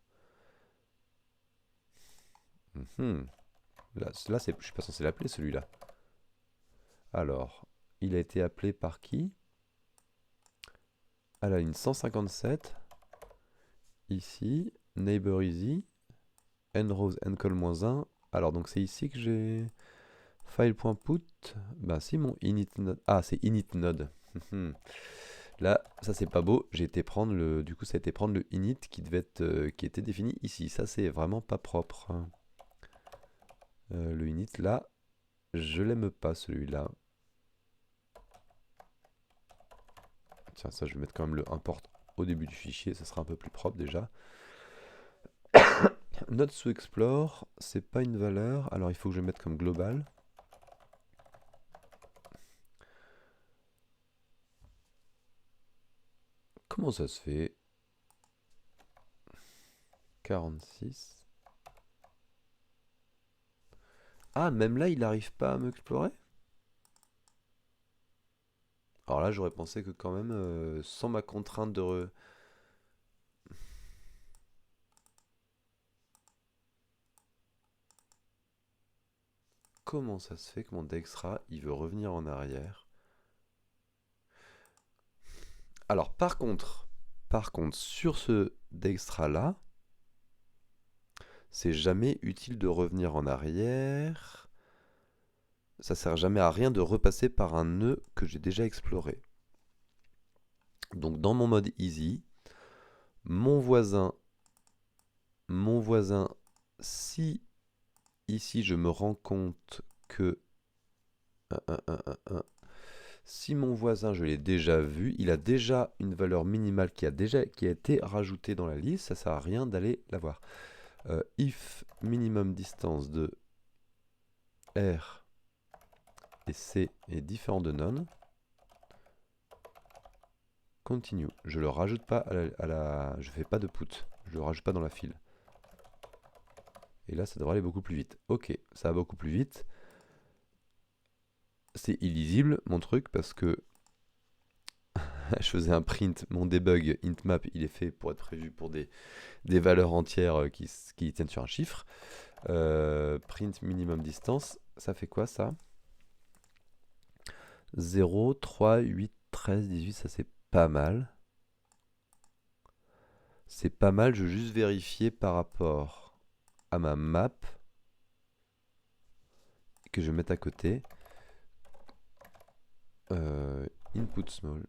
Là, je suis pas censé l'appeler celui-là. Alors, il a été appelé par qui? À la ligne 157. Ici, neighbor easy, nrows ncol-1. Alors donc c'est ici que j'ai file.put. Ben si mon init node. Ah c'est init node. Là, ça c'est pas beau. J'ai été prendre le. Du coup, ça a été prendre le init qui devait être qui était défini ici. Ça c'est vraiment pas propre. Le init là, je l'aime pas celui-là. Tiens, ça je vais mettre quand même le import au début du fichier. Ça sera un peu plus propre déjà. Node sous explore, c'est pas une valeur. Alors il faut que je mette comme global. Comment ça se fait? 46. Ah, même là, il n'arrive pas à m'explorer? Alors là, j'aurais pensé que quand même, sans ma contrainte de... Comment ça se fait que mon Dextra, il veut revenir en arrière? Alors, par contre, sur ce Dextra là, c'est jamais utile de revenir en arrière. Ça sert jamais à rien de repasser par un nœud que j'ai déjà exploré. Donc dans mon mode easy, mon voisin, si ici je me rends compte que si mon voisin je l'ai déjà vu, il a déjà une valeur minimale qui a été rajoutée dans la liste, ça sert à rien d'aller la voir. If minimum distance de R et C est différent de none, continue. Je le rajoute pas je fais pas de put, je le rajoute pas dans la file. Et là, ça devrait aller beaucoup plus vite. Ok, ça va beaucoup plus vite. C'est illisible, mon truc, parce que je faisais un print, mon debug intMap, il est fait pour être prévu pour des valeurs entières qui tiennent sur un chiffre. Print minimum distance, ça fait quoi ça? 0, 3, 8, 13, 18, ça c'est pas mal. C'est pas mal, je veux juste vérifier par rapport à ma map que je vais mettre à côté. Input small.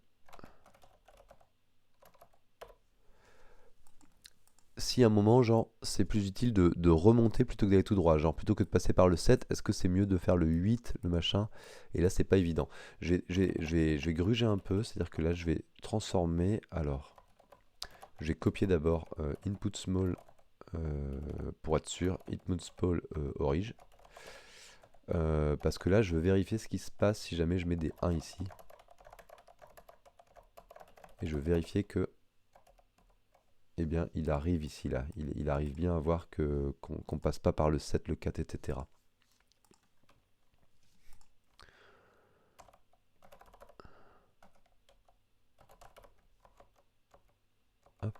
si à un moment, genre, c'est plus utile de remonter plutôt que d'aller tout droit, genre, plutôt que de passer par le 7, est-ce que c'est mieux de faire le 8, le machin? Et là, c'est pas évident. Je vais gruger un peu, c'est-à-dire que là, je vais transformer. Alors, je vais copier d'abord input small pour être sûr, input small orige. Parce que là, je veux vérifier ce qui se passe si jamais je mets des 1 ici. Et je veux vérifier que, eh bien, il arrive ici, là. Il arrive bien à voir qu'on passe pas par le 7, le 4, etc. Hop.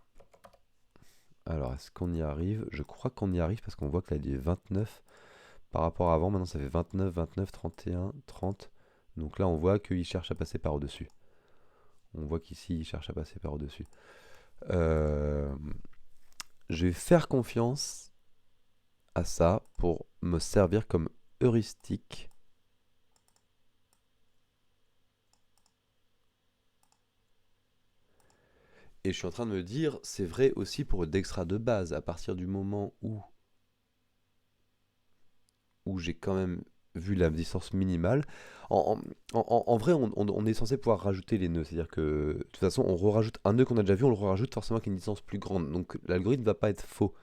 Alors, est-ce qu'on y arrive? Je crois qu'on y arrive parce qu'on voit que là, il est 29 par rapport à avant. Maintenant, ça fait 29, 29, 31, 30. Donc là, on voit qu'il cherche à passer par au-dessus. On voit qu'ici, il cherche à passer par au-dessus. Euh, je vais faire confiance à ça pour me servir comme heuristique. Et je suis en train de me dire, c'est vrai aussi pour Dextra de base, à partir du moment où j'ai quand même vu la distance minimale. En vrai, on est censé pouvoir rajouter les nœuds. C'est-à-dire que, de toute façon, on rajoute un nœud qu'on a déjà vu, on le rajoute forcément avec une distance plus grande. Donc l'algorithme ne va pas être faux.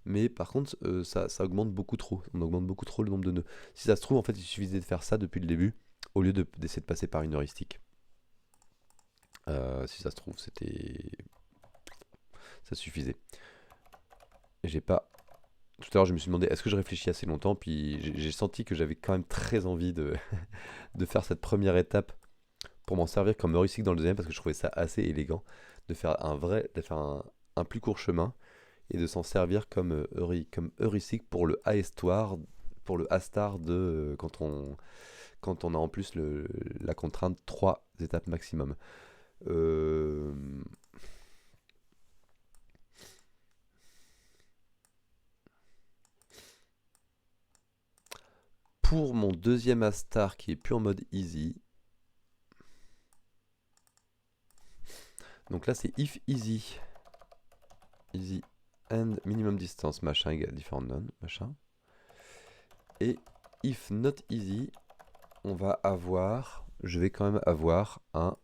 Mais par contre, ça augmente beaucoup trop. On augmente beaucoup trop le nombre de nœuds. Si ça se trouve, en fait, il suffisait de faire ça depuis le début, au lieu d'essayer de passer par une heuristique. Si ça se trouve, ça suffisait. Et j'ai pas. Tout à l'heure, je me suis demandé, est-ce que je réfléchis assez longtemps? Puis j'ai senti que j'avais quand même très envie de faire cette première étape pour m'en servir comme heuristique dans le deuxième, parce que je trouvais ça assez élégant de faire un plus court chemin et de s'en servir comme heuristique pour le A-histoire, pour le A-star de quand on a en plus la contrainte 3 étapes maximum. Euh, pour mon deuxième A-star qui est plus en mode easy, donc là c'est if easy, easy and minimum distance machin égale different none machin. Et if not easy, je vais quand même avoir un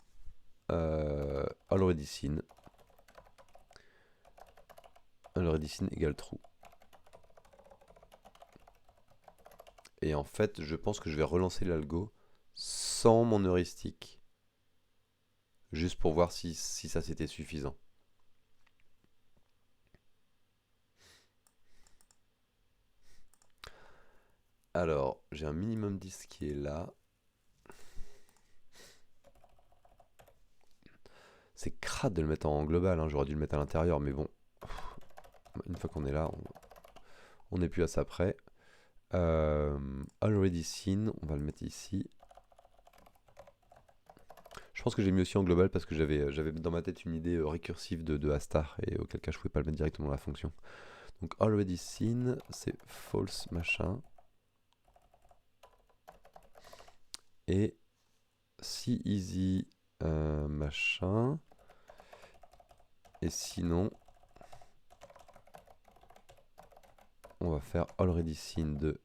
already seen. Already seen égale true. Et en fait, je pense que je vais relancer l'algo sans mon heuristique, juste pour voir si ça c'était suffisant. Alors, j'ai un minimum 10 qui est là. C'est crade de le mettre en global, hein. J'aurais dû le mettre à l'intérieur, mais bon. Une fois qu'on est là, on n'est plus à ça près. Already seen, on va le mettre ici. Je pense que j'ai mis aussi en global parce que j'avais dans ma tête une idée récursive de A-star et auquel cas je pouvais pas le mettre directement dans la fonction. Donc already seen, c'est false machin. Et si easy machin. Et sinon, on va faire already seen de.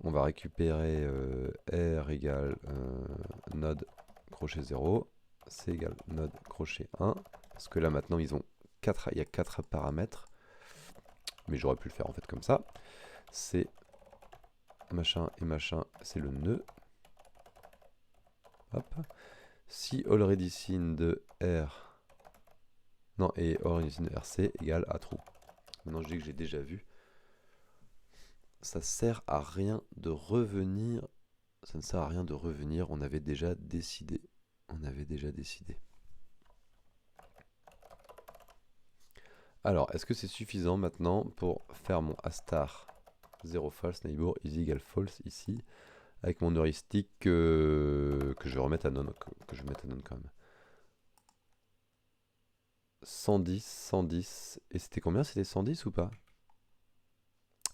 On va récupérer R égale node crochet 0, C égale node crochet 1, parce que là maintenant il y a 4 paramètres, mais j'aurais pu le faire en fait comme ça. C'est machin et machin, c'est le nœud. Hop. Si already seen de R, non, et already seen de RC égale à true. Maintenant je dis que j'ai déjà vu. Ça sert à rien de revenir. Ça ne sert à rien de revenir, on avait déjà décidé. On avait déjà décidé. Alors, est-ce que c'est suffisant maintenant pour faire mon A-star 0 false neighbor is equal false ici, avec mon heuristique que je vais remettre à none, que je vais mettre à none quand même. 110, 110, et c'était combien? C'était 110 ou pas?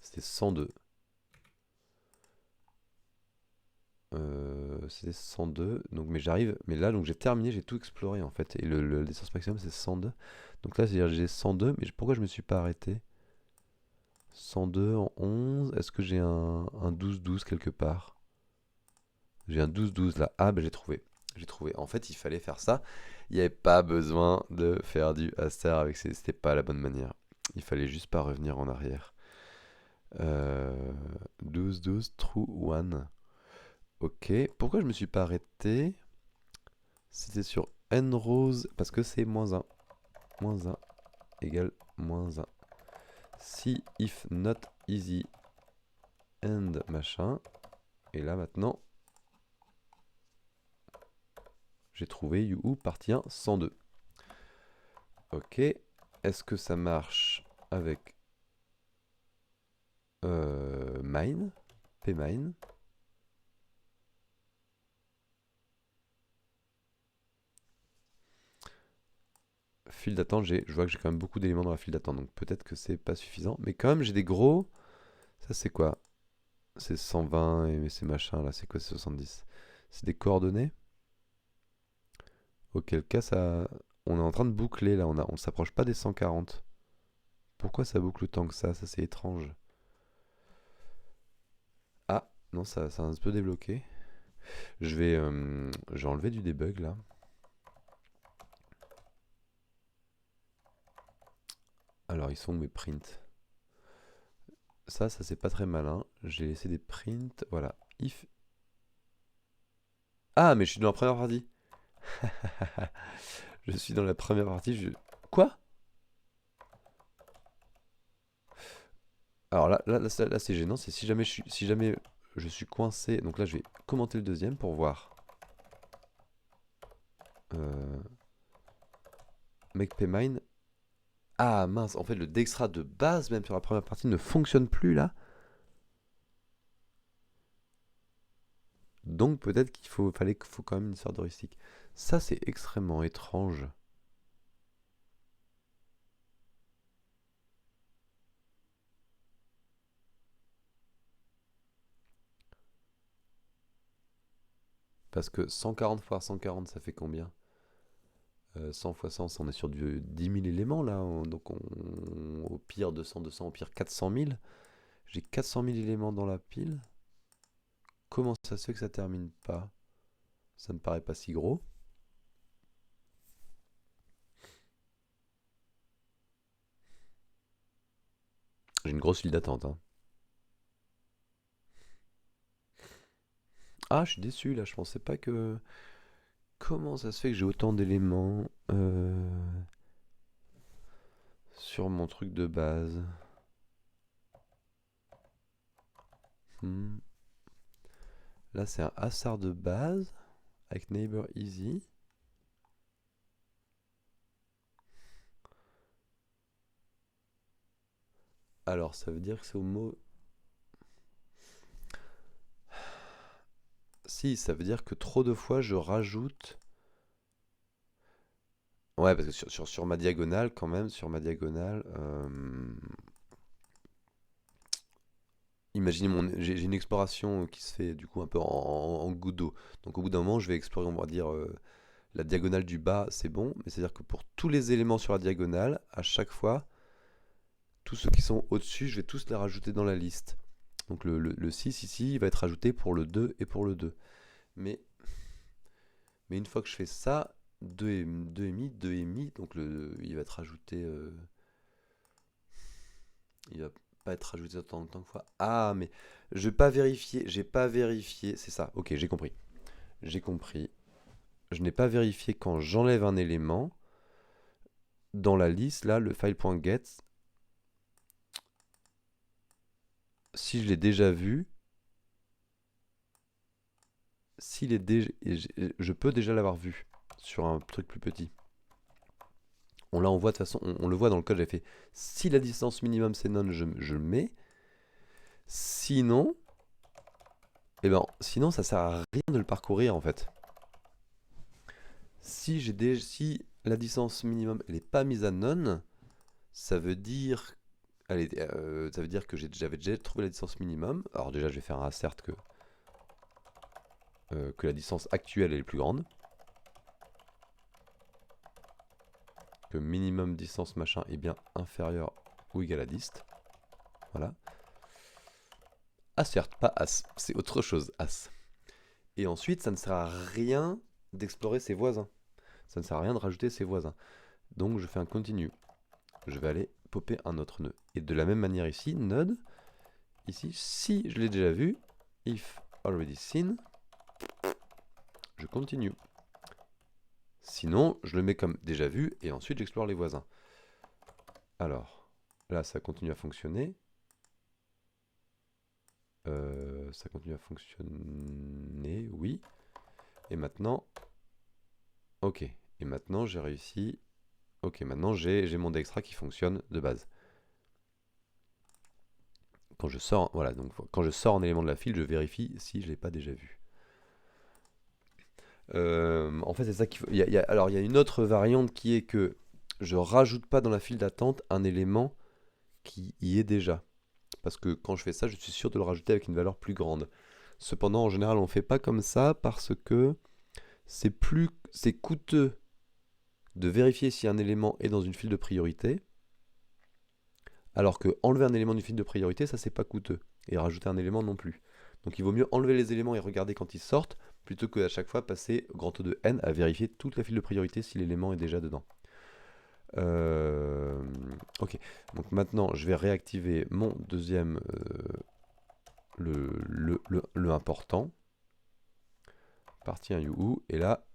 C'était 102. c'était 102. Donc, mais j'arrive. Mais là, donc j'ai terminé, j'ai tout exploré en fait. Et la distance maximum, c'est 102. Donc là, c'est-à-dire j'ai 102. Mais pourquoi je me suis pas arrêté? 102 en 11. Est-ce que j'ai un 12-12 quelque part? J'ai un 12-12 là. Ah, bah j'ai trouvé. J'ai trouvé. En fait, il fallait faire ça. Il n'y avait pas besoin de faire du hasard avec c'était pas la bonne manière. Il fallait juste pas revenir en arrière. 12-12, true one. Ok. Pourquoi je me suis pas arrêté? C'était sur n rose parce que c'est moins 1. Moins 1 égale moins 1. Si, if, not, easy, and machin. Et là maintenant, j'ai trouvé you partie 1, 102. Ok. Est-ce que ça marche avec mine? Pmine? File d'attente, je vois que j'ai quand même beaucoup d'éléments dans la file d'attente, donc peut-être que c'est pas suffisant. Mais quand même, j'ai des gros. Ça, c'est quoi? C'est 120 et c'est machin là, c'est quoi? C'est 70. C'est des coordonnées? Auquel cas, ça. On est en train de boucler là, on s'approche pas des 140. Pourquoi ça boucle autant que ça? C'est étrange. Ah, non, ça a un peu débloqué. Je vais enlever du debug là. Alors, ils sont où mes prints? Ça c'est pas très malin. J'ai laissé des prints. Voilà. If. Ah, mais je suis dans la première partie. Je suis dans la première partie. Quoi? Alors là, c'est gênant. C'est si jamais je suis coincé. Donc là, je vais commenter le deuxième pour voir. Make pay mine. Ah mince, en fait, le Dextra de base, même sur la première partie, ne fonctionne plus là. Donc peut-être faut quand même une sorte d'heuristique. Ça, c'est extrêmement étrange. Parce que 140 fois 140, ça fait combien? 100 fois 100, on est sur du 10 000 éléments là. Donc au pire 200, 200, au pire 400 000. J'ai 400 000 éléments dans la pile. Comment ça se fait que ça termine pas? Ça ne paraît pas si gros. J'ai une grosse file d'attente, hein. Ah, je suis déçu là, je pensais pas que... Comment ça se fait que j'ai autant d'éléments sur mon truc de base? Hmm. Là, c'est un hasard de base avec Neighbor Easy. Alors, ça veut dire que c'est au mot... Si, ça veut dire que trop de fois, je rajoute... Ouais, parce que sur ma diagonale, quand même, sur ma diagonale... Imaginez j'ai une exploration qui se fait du coup un peu en goutte d'eau. Donc au bout d'un moment, je vais explorer, on va dire, la diagonale du bas, c'est bon. Mais c'est-à-dire que pour tous les éléments sur la diagonale, à chaque fois, tous ceux qui sont au-dessus, je vais tous les rajouter dans la liste. Donc le 6 ici, il va être rajouté pour le 2 et pour le 2. Mais, mais une fois que je fais ça, 2 et, 2 et demi, 2 et demi, donc il va être rajouté... il va pas être rajouté autant de fois. Ah, mais je vais pas vérifier, j'ai pas vérifié, c'est ça, ok, j'ai compris. J'ai compris. Je n'ai pas vérifié quand j'enlève un élément. Dans la liste, là, le file.get, si je l'ai déjà vu, s'il est déjà, je peux déjà l'avoir vu sur un truc plus petit. Là, on voit de toute façon, on le voit dans le code, j'ai fait si la distance minimum c'est none, je le mets. Sinon, sinon ça sert à rien de le parcourir en fait. Si la distance minimum elle est pas mise à none, ça veut dire, ça veut dire que j'avais déjà trouvé la distance minimum. Alors déjà, je vais faire un assert que que la distance actuelle est plus grande. Que minimum distance machin est bien inférieur ou égal à dist. Voilà. Ah certes, pas as, c'est autre chose, as. Et ensuite, ça ne sert à rien d'explorer ses voisins. Ça ne sert à rien de rajouter ses voisins. Donc je fais un continue. Je vais aller popper un autre nœud. Et de la même manière ici, node, ici, si je l'ai déjà vu, if already seen, je continue. Sinon, je le mets comme déjà vu et ensuite j'explore les voisins. Alors, là, ça continue à fonctionner. Ça continue à fonctionner, oui. Et maintenant, ok. Et maintenant, j'ai réussi. Ok, maintenant j'ai mon Dextra qui fonctionne de base. Quand je sors, voilà, donc quand je sors un élément de la file, je vérifie si je l'ai pas déjà vu. En fait, c'est ça qu'il faut. Alors, il y a une autre variante qui est que je rajoute pas dans la file d'attente un élément qui y est déjà. Parce que quand je fais ça, je suis sûr de le rajouter avec une valeur plus grande. Cependant, en général, on ne fait pas comme ça parce que c'est coûteux de vérifier si un élément est dans une file de priorité, alors que enlever un élément d'une file de priorité, ça c'est pas coûteux, et rajouter un élément non plus. Donc il vaut mieux enlever les éléments et regarder quand ils sortent, plutôt que à chaque fois passer au grand O de n à vérifier toute la file de priorité si l'élément est déjà dedans. Ok, donc maintenant je vais réactiver mon deuxième, le important, partie 1 you, et là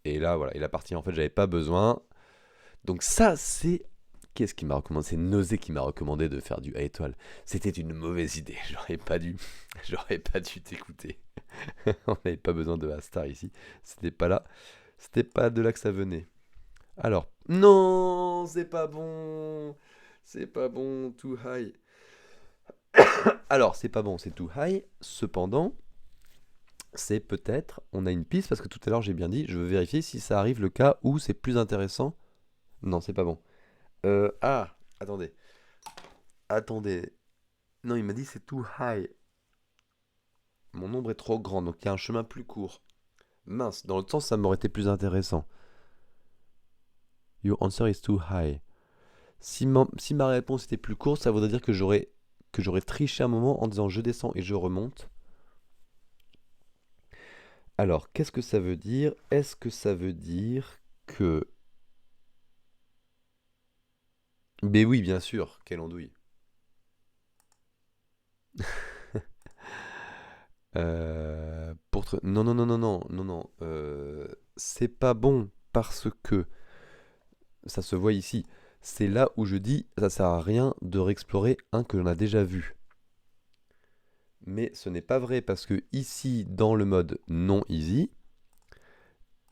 voilà, et la partie en fait j'avais pas besoin. Donc ça c'est... Qu'est-ce qui m'a recommandé? C'est Nausée qui m'a recommandé de faire du A étoile. C'était une mauvaise idée, j'aurais pas dû t'écouter. On n'avait pas besoin de A-star ici, c'était pas là, c'était pas de là que ça venait. Alors, non, c'est pas bon, too high. Alors, c'est pas bon, c'est too high, cependant, c'est peut-être, on a une piste, parce que tout à l'heure j'ai bien dit, je veux vérifier si ça arrive le cas où c'est plus intéressant. Non, c'est pas bon. Ah, attendez. Attendez. Non, il m'a dit c'est too high. Mon nombre est trop grand, donc il y a un chemin plus court. Mince, dans l'autre sens, ça m'aurait été plus intéressant. Your answer is too high. Si ma réponse était plus courte, ça voudrait dire que j'aurais triché un moment en disant je descends et je remonte. Alors, qu'est-ce que ça veut dire? Est-ce que ça veut dire que... Mais oui, bien sûr, quelle andouille. Non, non, non, non, non, non, non. C'est pas bon parce que ça se voit ici. C'est là où je dis ça sert à rien de réexplorer un que l'on a déjà vu. Mais ce n'est pas vrai parce que ici, dans le mode non easy,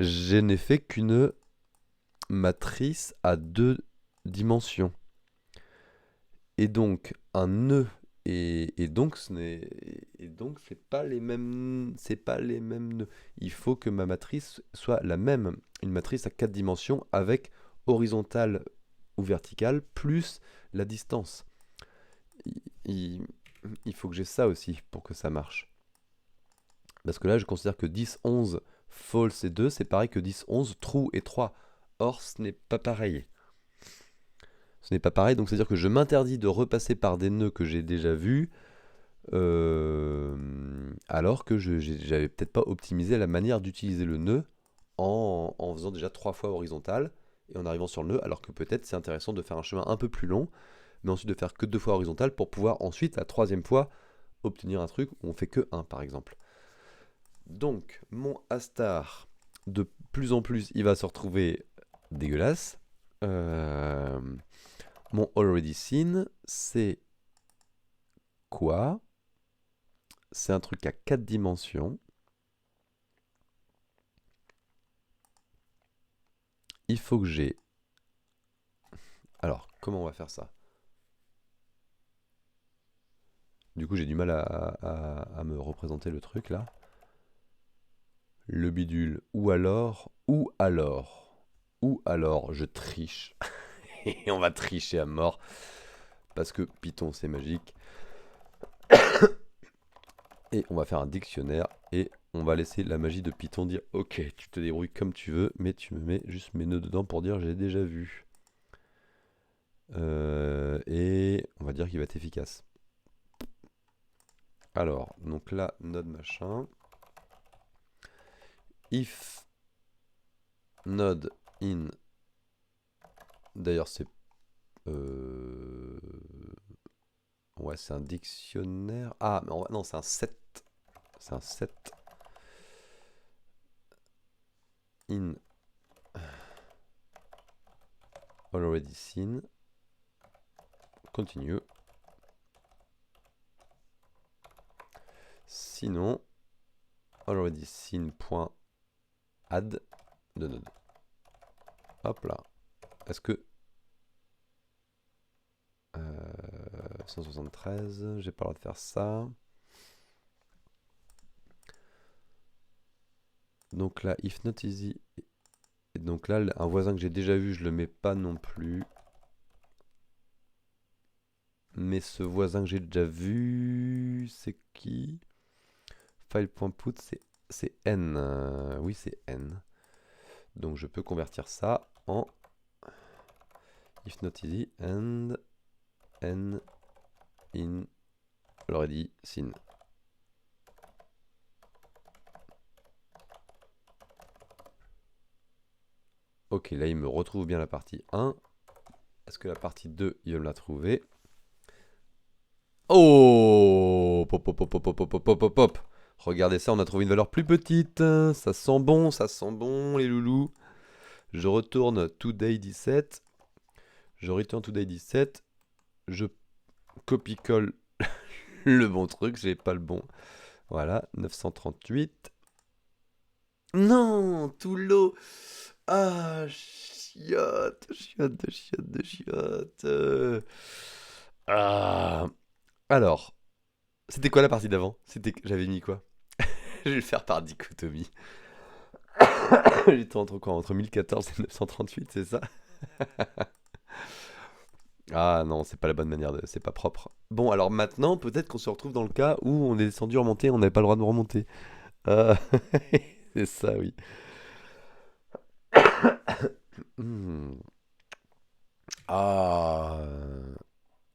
je n'ai fait qu'une matrice à 2 dimensions. Et donc un nœud et donc c'est pas les mêmes nœuds. Il faut que ma matrice soit la même, une matrice à 4 dimensions avec horizontale ou verticale plus la distance. Il, il faut que j'ai ça aussi pour que ça marche. Parce que là je considère que 10, 11 false et 2 c'est pareil que 10, 11 true et 3. Or ce n'est pas pareil. Ce n'est pas pareil, donc c'est-à-dire que je m'interdis de repasser par des nœuds que j'ai déjà vus, alors que j'avais peut-être pas optimisé la manière d'utiliser le nœud en faisant déjà 3 fois horizontal et en arrivant sur le nœud, alors que peut-être c'est intéressant de faire un chemin un peu plus long, mais ensuite de faire que 2 fois horizontal pour pouvoir ensuite, la troisième fois, obtenir un truc où on fait que 1 par exemple. Donc, mon A-star, de plus en plus, il va se retrouver dégueulasse. Mon already seen, c'est quoi? C'est un truc à 4 dimensions. Il faut que j'ai... Alors, comment on va faire ça? Du coup, j'ai du mal à me représenter le truc là. Le bidule. Ou alors, je triche. Et on va tricher à mort. Parce que Python, c'est magique. Et on va faire un dictionnaire et on va laisser la magie de Python dire ok, tu te débrouilles comme tu veux, mais tu me mets juste mes nœuds dedans pour dire j'ai déjà vu. Et on va dire qu'il va être efficace. Alors, donc là, node machin. If node in. D'ailleurs, c'est. Ouais, c'est un dictionnaire. Ah, mais non, c'est un set. C'est un set. In already seen. Continue. Sinon, already seen.add de node. Hop là. Est-ce que 173, j'ai pas le droit de faire ça. Donc là, if not easy. Et donc là, un voisin que j'ai déjà vu, je le mets pas non plus. Mais ce voisin que j'ai déjà vu, c'est qui? File.put, c'est n. Oui, c'est n. Donc je peux convertir ça en if not easy and n in already seen. Ok, là il me retrouve bien la partie 1. Est-ce que la partie 2, il va me la trouver? Oh, pop, pop, pop, pop, pop, pop, pop, pop, pop. Regardez ça, on a trouvé une valeur plus petite. Ça sent bon les loulous. Je retourne today 17. Je retourne today 17. Je copie-colle le bon truc, j'ai pas le bon. Voilà, 938. Non, tout l'eau. Ah, chiotte, chiotte, chiotte, chiotte. Ah. Alors, c'était quoi la partie d'avant? J'avais mis quoi? Je vais le faire par dichotomie. J'étais entre quoi? Entre 1014 et 938, c'est ça? Ah non, c'est pas la bonne manière de. C'est pas propre. Bon, alors maintenant, peut-être qu'on se retrouve dans le cas où on est descendu remonter, on n'avait pas le droit de remonter. Ah, c'est ça, oui. Hmm. Ah.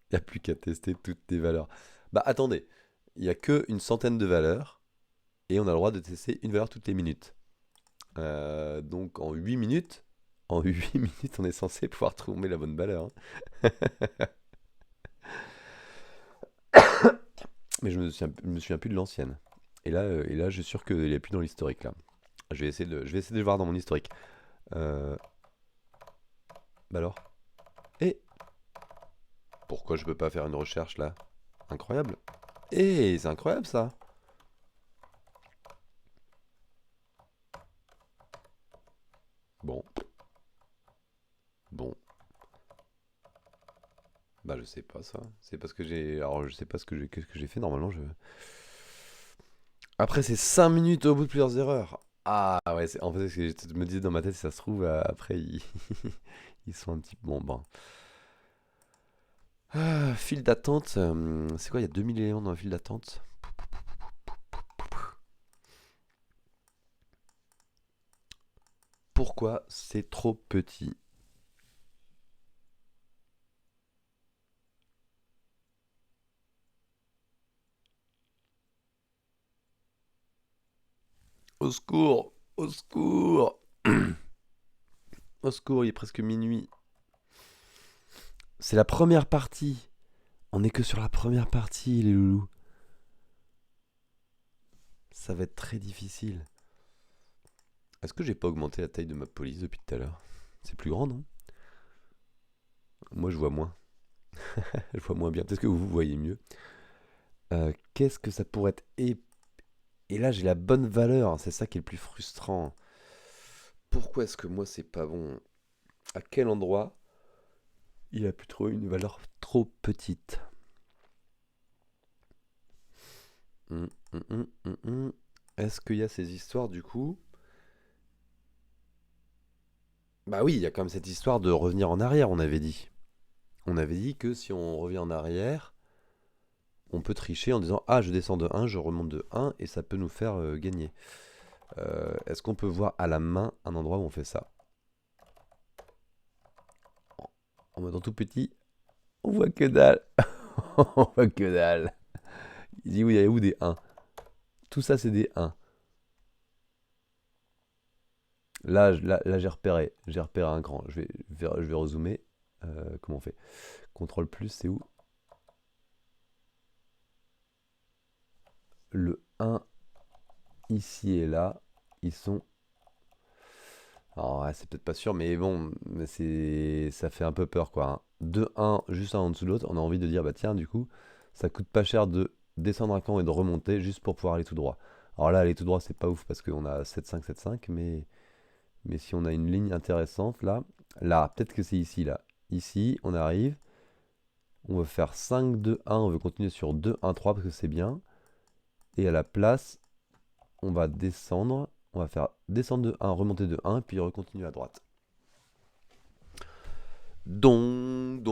Il n'y a plus qu'à tester toutes tes valeurs. Bah attendez, il n'y a que une centaine de valeurs et on a le droit de tester une valeur toutes les minutes. Donc en 8 minutes, on est censé pouvoir trouver la bonne valeur, hein. Mais je me souviens plus de l'ancienne. Et là, je suis sûr qu'il n'y a plus dans l'historique là. Je vais essayer de le voir dans mon historique. Euh, Bah alors. Et pourquoi je peux pas faire une recherche là? Incroyable. Et c'est incroyable ça. Bon, bon. Bah je sais pas ça. C'est parce que j'ai. Alors je sais pas qu'est-ce que j'ai fait normalement. Après c'est 5 minutes au bout de plusieurs erreurs. Ah ouais, en fait je me disais dans ma tête si ça se trouve après ils sont un petit bon ben. Ah, file d'attente. C'est quoi? Il y a 2000 éléments dans la file d'attente. Pourquoi c'est trop petit? Au secours! Au secours! Au secours, il est presque minuit. C'est la première partie. On est que sur la première partie, les loulous. Ça va être très difficile. Est-ce que j'ai pas augmenté la taille de ma police depuis tout à l'heure? C'est plus grand, non? Moi, je vois moins. Je vois moins bien. Peut-être que vous voyez mieux. Qu'est-ce que ça pourrait être? Et là, j'ai la bonne valeur. C'est ça qui est le plus frustrant. Pourquoi est-ce que moi, c'est pas bon? À quel endroit il a pu trouver une valeur trop petite? Hum, hum, hum, Est-ce qu'il y a ces histoires du coup? Bah oui, il y a quand même cette histoire de revenir en arrière, on avait dit. On avait dit que si on revient en arrière, on peut tricher en disant ah je descends de 1, je remonte de 1 et ça peut nous faire gagner. Est-ce qu'on peut voir à la main un endroit où on fait ça? En mode en tout petit, on voit que dalle. On voit que dalle. Il dit oui, il y a où des 1? Tout ça c'est des 1. Là j'ai repéré. J'ai repéré un grand. Je vais rezoomer. Comment on fait? CTRL plus, c'est où? Le 1 ici et là, ils sont. Alors, ouais, c'est peut-être pas sûr, mais bon, ça fait un peu peur quoi, hein. Deux 1 juste un en dessous de l'autre, on a envie de dire bah tiens, du coup, ça coûte pas cher de descendre un camp et de remonter juste pour pouvoir aller tout droit. Alors là, aller tout droit, c'est pas ouf parce qu'on a 7-5, 7-5, mais si on a une ligne intéressante là, peut-être que c'est ici, là. Ici, on arrive, on veut faire 5, 2, 1, on veut continuer sur 2, 1, 3 parce que c'est bien. Et à la place, on va descendre. On va faire descendre de 1, remonter de 1, puis recontinuer à droite. Donc,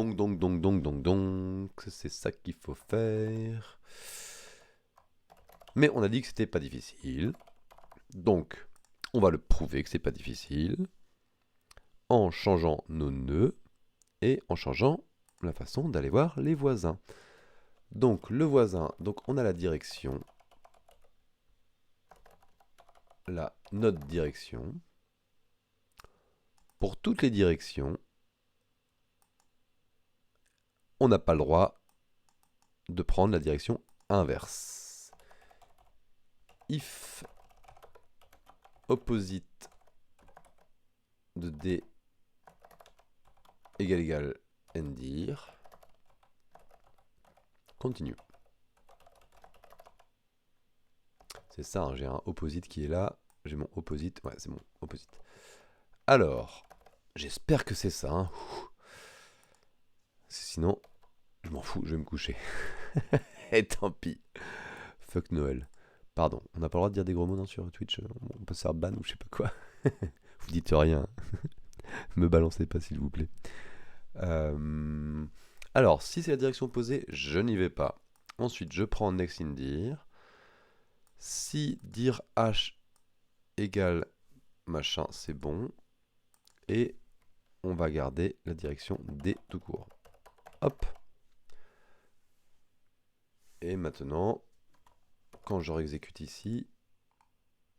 c'est ça qu'il faut faire. Mais on a dit que c'était pas difficile. Donc, on va le prouver que c'est pas difficile. En changeant nos nœuds et en changeant la façon d'aller voir les voisins. Donc, le voisin, donc on a la direction. Là, notre direction. Pour toutes les directions, on n'a pas le droit de prendre la direction inverse. If opposite de D égale NDIR, continue. C'est ça, hein, j'ai un opposite qui est là. J'ai mon opposite. Ouais, c'est mon opposite. Alors, j'espère que c'est ça. Hein. Sinon, je m'en fous, je vais me coucher. Et tant pis. Fuck Noël. Pardon, on n'a pas le droit de dire des gros mots non, sur Twitch. On peut se faire ban ou je sais pas quoi. Vous dites rien. Me balancez pas s'il vous plaît. Alors, si c'est la direction opposée, je n'y vais pas. Ensuite, je prends next in dir. Si dir h égale machin, c'est bon. Et on va garder la direction D tout court. Hop. Et maintenant, quand je réexécute ici,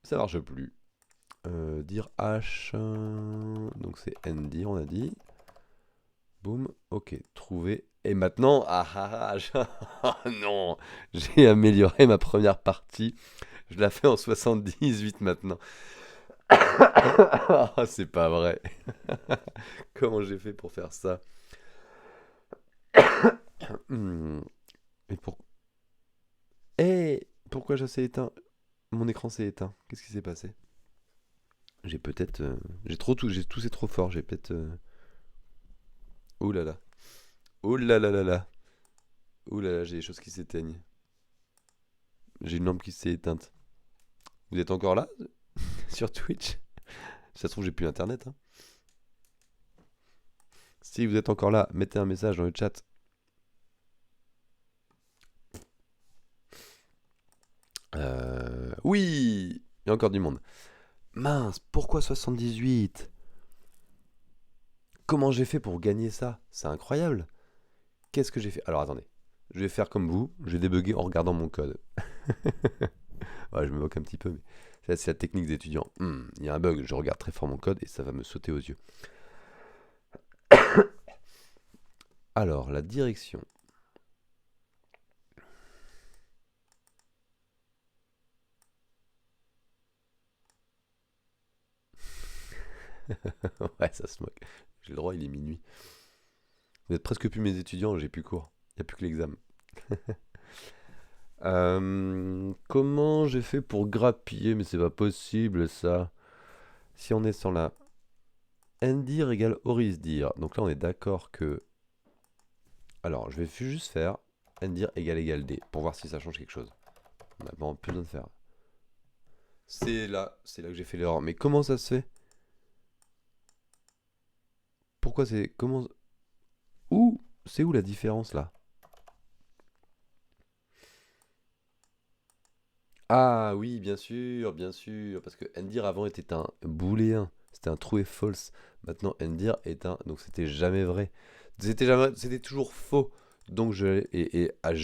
ça marche plus. Dire H, donc c'est NDIR, on a dit. Boum, ok, trouver. Et maintenant, oh non, j'ai amélioré ma première partie. Je la fais en 78 maintenant. C'est pas vrai. Comment j'ai fait pour faire ça? Et pour... pourquoi ça s'est éteint? Mon écran s'est éteint. Qu'est-ce qui s'est passé? J'ai peut-être... j'ai toussé trop fort. J'ai peut-être... Oh là là. Oh là là là là. Oh là là, j'ai des choses qui s'éteignent. J'ai une lampe qui s'est éteinte. Vous êtes encore là? Sur Twitch? Si ça se trouve, j'ai plus internet. Hein. Si vous êtes encore là, mettez un message dans le chat. Oui! Il y a encore du monde. Mince, pourquoi 78? Comment j'ai fait pour gagner ça? C'est incroyable. Qu'est-ce que j'ai fait? Alors attendez, je vais faire comme vous, je vais débugger en regardant mon code. Ouais, je me moque un petit peu, mais c'est la technique des étudiants. Il y a un bug, je regarde très fort mon code et ça va me sauter aux yeux. Alors, la direction. Ouais, ça se moque. J'ai le droit, il est minuit. Vous êtes presque plus mes étudiants, j'ai plus cours. Il n'y a plus que l'examen. Comment j'ai fait pour grappiller? Mais c'est pas possible ça. Si on est sur la ndir égale horisdir. Donc là on est d'accord que... Alors je vais juste faire ndir égale d pour voir si ça change quelque chose. On n'a pas plus besoin de faire. C'est là que j'ai fait l'erreur. Mais comment ça se fait? Pourquoi c'est... Comment... C'est où la différence là? Ah oui, bien sûr, parce que Endir avant était un booléen, c'était un true et false. Maintenant, Endir est un, donc c'était jamais vrai. C'était toujours faux. Donc je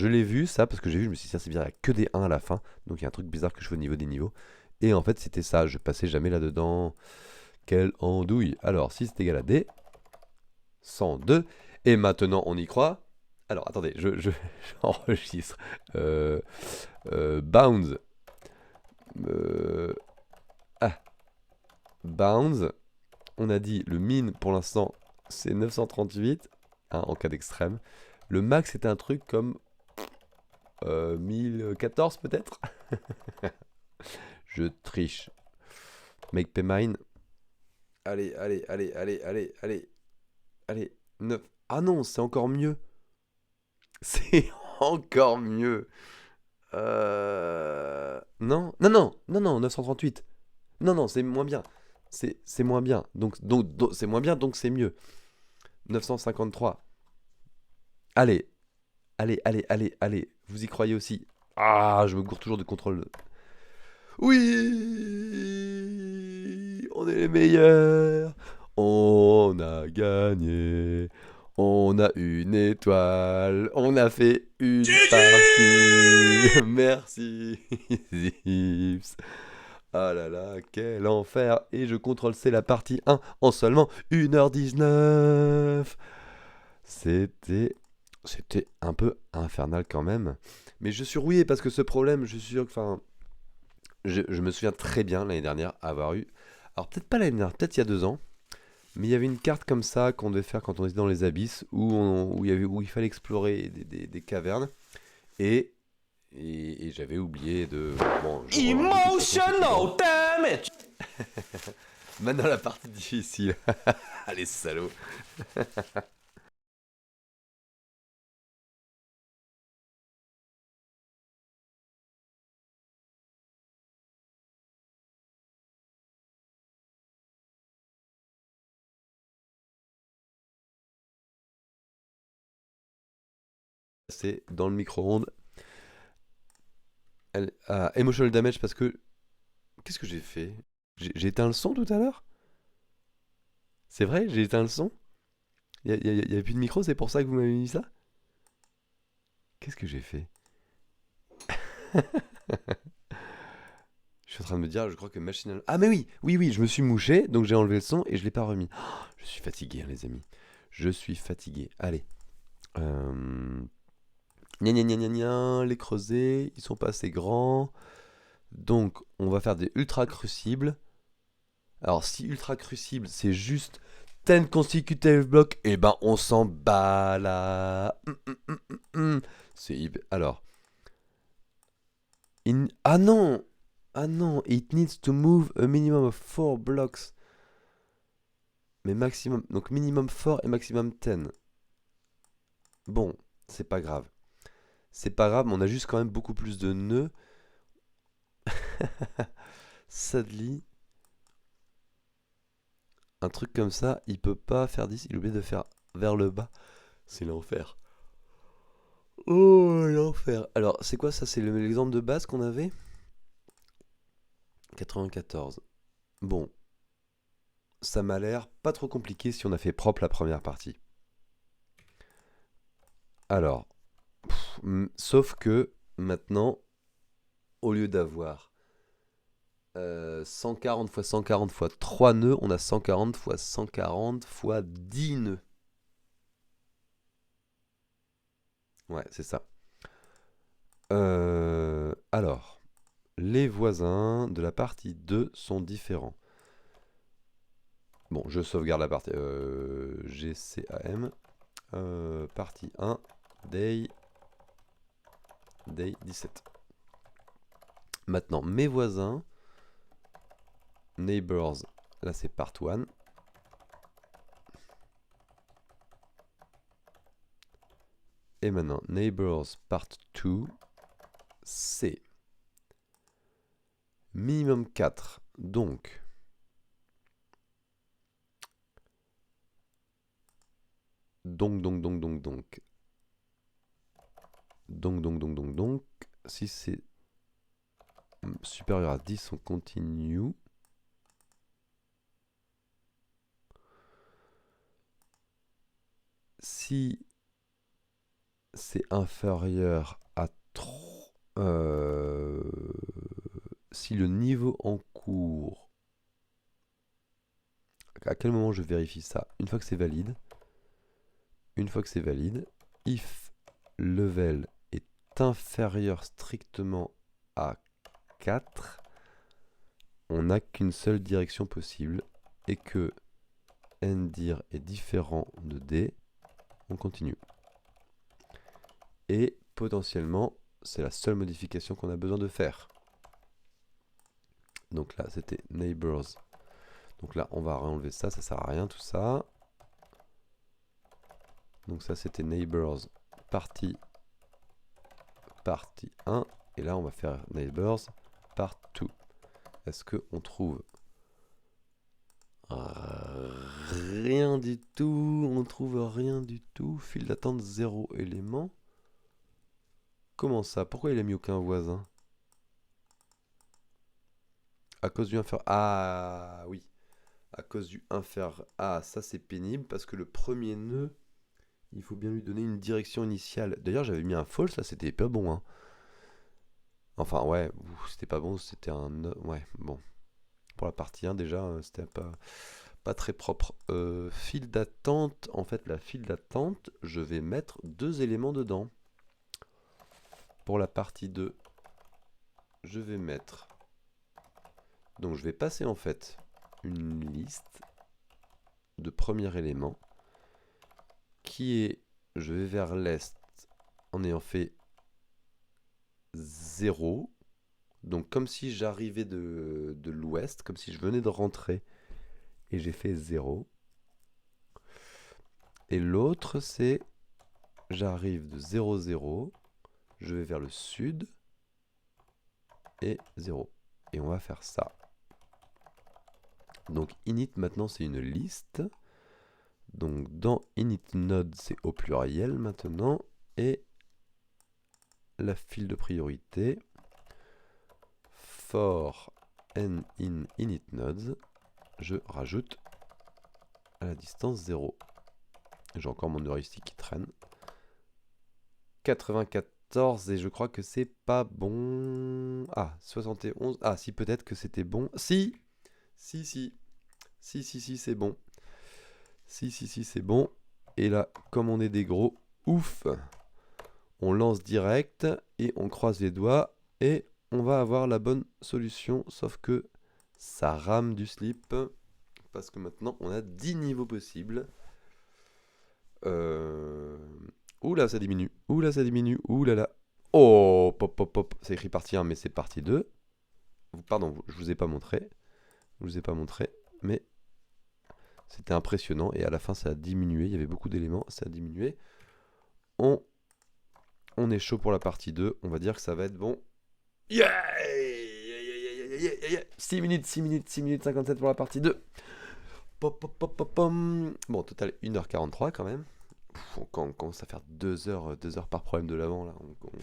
l'ai vu ça parce que j'ai vu, je me suis dit ça c'est bien, il n'y a que des 1 à la fin, donc il y a un truc bizarre que je fais au niveau des niveaux. Et en fait c'était ça, je passais jamais là-dedans. Quelle andouille. Alors, si c'est égal à D, 102. Et maintenant, on y croit. Alors, attendez, j'enregistre. Bounds. Euh, ah, Bounds. On a dit le min pour l'instant, c'est 938 hein, en cas d'extrême. Le max, c'était un truc comme 1014 peut-être. Je triche. Make pay mine. Allez, allez, allez, allez, allez, allez, allez. 9. Ah non, c'est encore mieux. C'est encore mieux. Non, non, non, non, non, 938. Non, non, c'est moins bien. C'est moins bien. Donc c'est moins bien, donc c'est mieux. 953. Allez, allez, allez, allez, allez. Vous y croyez aussi. Ah, je me gourre toujours de contrôle. Oui, on est les meilleurs. On a gagné. On a une étoile. On a fait une partie. Merci, Zips. Ah là là, quel enfer. Et je contrôle C la partie 1 en seulement 1h19. C'était un peu infernal quand même. Mais je suis rouillé parce que ce problème, je suis sûr que... Enfin, je me souviens très bien l'année dernière avoir eu... Alors peut-être pas l'année dernière, peut-être il y a 2 ans. Mais il y avait une carte comme ça qu'on devait faire quand on était dans les abysses, où il fallait explorer des cavernes. Et, et j'avais oublié de... Bon, de toute façon, c'était Emotional dans... damage. Maintenant la partie difficile. Allez, salaud. C'est dans le micro-ondes. Ah, emotional damage parce que... Qu'est-ce que j'ai fait? J'ai éteint le son tout à l'heure? C'est vrai, j'ai éteint le son? Il y avait plus de micro, c'est pour ça que vous m'avez mis ça? Qu'est-ce que j'ai fait? Je suis en train de me dire, je crois que machinalement... Ah mais oui, oui, oui, je me suis mouché, donc j'ai enlevé le son et je l'ai pas remis. Oh, je suis fatigué, hein, les amis. Je suis fatigué. Allez. Euh... Gna gna gna gna gna, les creusets, ils sont pas assez grands. Donc, on va faire des ultra crucibles. Alors, si ultra crucible, c'est juste 10 consecutive blocks, et ben on s'en bat là. C'est Alors, ah non! Ah non, it needs to move a minimum of 4 blocks. Mais maximum, donc minimum 4 et maximum 10. Bon, c'est pas grave. C'est pas grave, mais on a juste quand même beaucoup plus de nœuds. Sadly, un truc comme ça, il peut pas faire 10, il est obligé de faire vers le bas. C'est l'enfer. Oh, l'enfer. Alors, c'est quoi ça? C'est l'exemple de base qu'on avait? 94. Bon, ça m'a l'air pas trop compliqué si on a fait propre la première partie. Alors, sauf que maintenant, au lieu d'avoir 140 fois 140 fois 3 nœuds, on a 140 fois 140 fois 10 nœuds. Ouais, c'est ça. Alors, les voisins de la partie 2 sont différents. Bon, je sauvegarde la partie GCAM. Partie 1, day 17. Maintenant, mes voisins, neighbors, là c'est part 1. Et maintenant, neighbors part 2, c'est minimum 4. Donc, donc, si c'est supérieur à 10, on continue. Si c'est inférieur à 3, si le niveau en cours, à quel moment je vérifie ça? Une fois que c'est valide, if level est inférieur strictement à 4, on n'a qu'une seule direction possible et que ndir est différent de d, on continue. Et potentiellement, c'est la seule modification qu'on a besoin de faire. Donc là, c'était neighbors. Donc là, on va enlever ça, ça sert à rien tout ça. Donc ça, c'était neighbors partie 1. Et là, on va faire neighbors part 2. Est-ce qu'on trouve rien du tout? On trouve rien du tout. File d'attente 0 élément. Comment ça? Pourquoi il a mis aucun voisin? À cause du inférieur. Ah oui. À cause du inférieur. Ah, ça c'est pénible parce que le premier nœud, il faut bien lui donner une direction initiale. D'ailleurs, j'avais mis un false, là c'était pas bon. Hein. Enfin, ouais, c'était pas bon, c'était un. Ouais, bon. Pour la partie 1, déjà, c'était pas très propre. File d'attente. En fait, la file d'attente, je vais mettre 2 éléments dedans. Pour la partie 2, je vais mettre. Donc, je vais passer en fait une liste de premier élément qui est, je vais vers l'est en ayant fait 0. Donc comme si j'arrivais de l'ouest, comme si je venais de rentrer et j'ai fait 0. Et l'autre c'est, j'arrive de 0, 0, je vais vers le sud et 0. Et on va faire ça. Donc init maintenant c'est une liste. Donc dans init node c'est au pluriel maintenant. Et la file de priorité for n in init nodes, je rajoute à la distance 0. J'ai encore mon heuristique qui traîne. 94 et je crois que c'est pas bon. Ah, 71. Ah, si, peut-être que c'était bon. Si, c'est bon. Si, c'est bon. Et là, comme on est des gros, ouf, on lance direct et on croise les doigts et on va avoir la bonne solution. Sauf que ça rame du slip parce que maintenant on a 10 niveaux possibles. Ouh là, ça diminue. Ouh là, ça diminue. Ouh là là. Oh, pop, pop, pop. C'est écrit partie 1, mais c'est partie 2. Pardon, je vous ai pas montré. Je vous ai pas montré. Mais c'était impressionnant. Et à la fin, ça a diminué. Il y avait beaucoup d'éléments. Ça a diminué. On est chaud pour la partie 2. On va dire que ça va être bon. Yeah! 6 minutes 57 pour la partie 2. Pop, pop, pop, pop, pom. Bon, total 1h43 quand même. Quand on commence à faire 2 heures par problème de l'avant, là,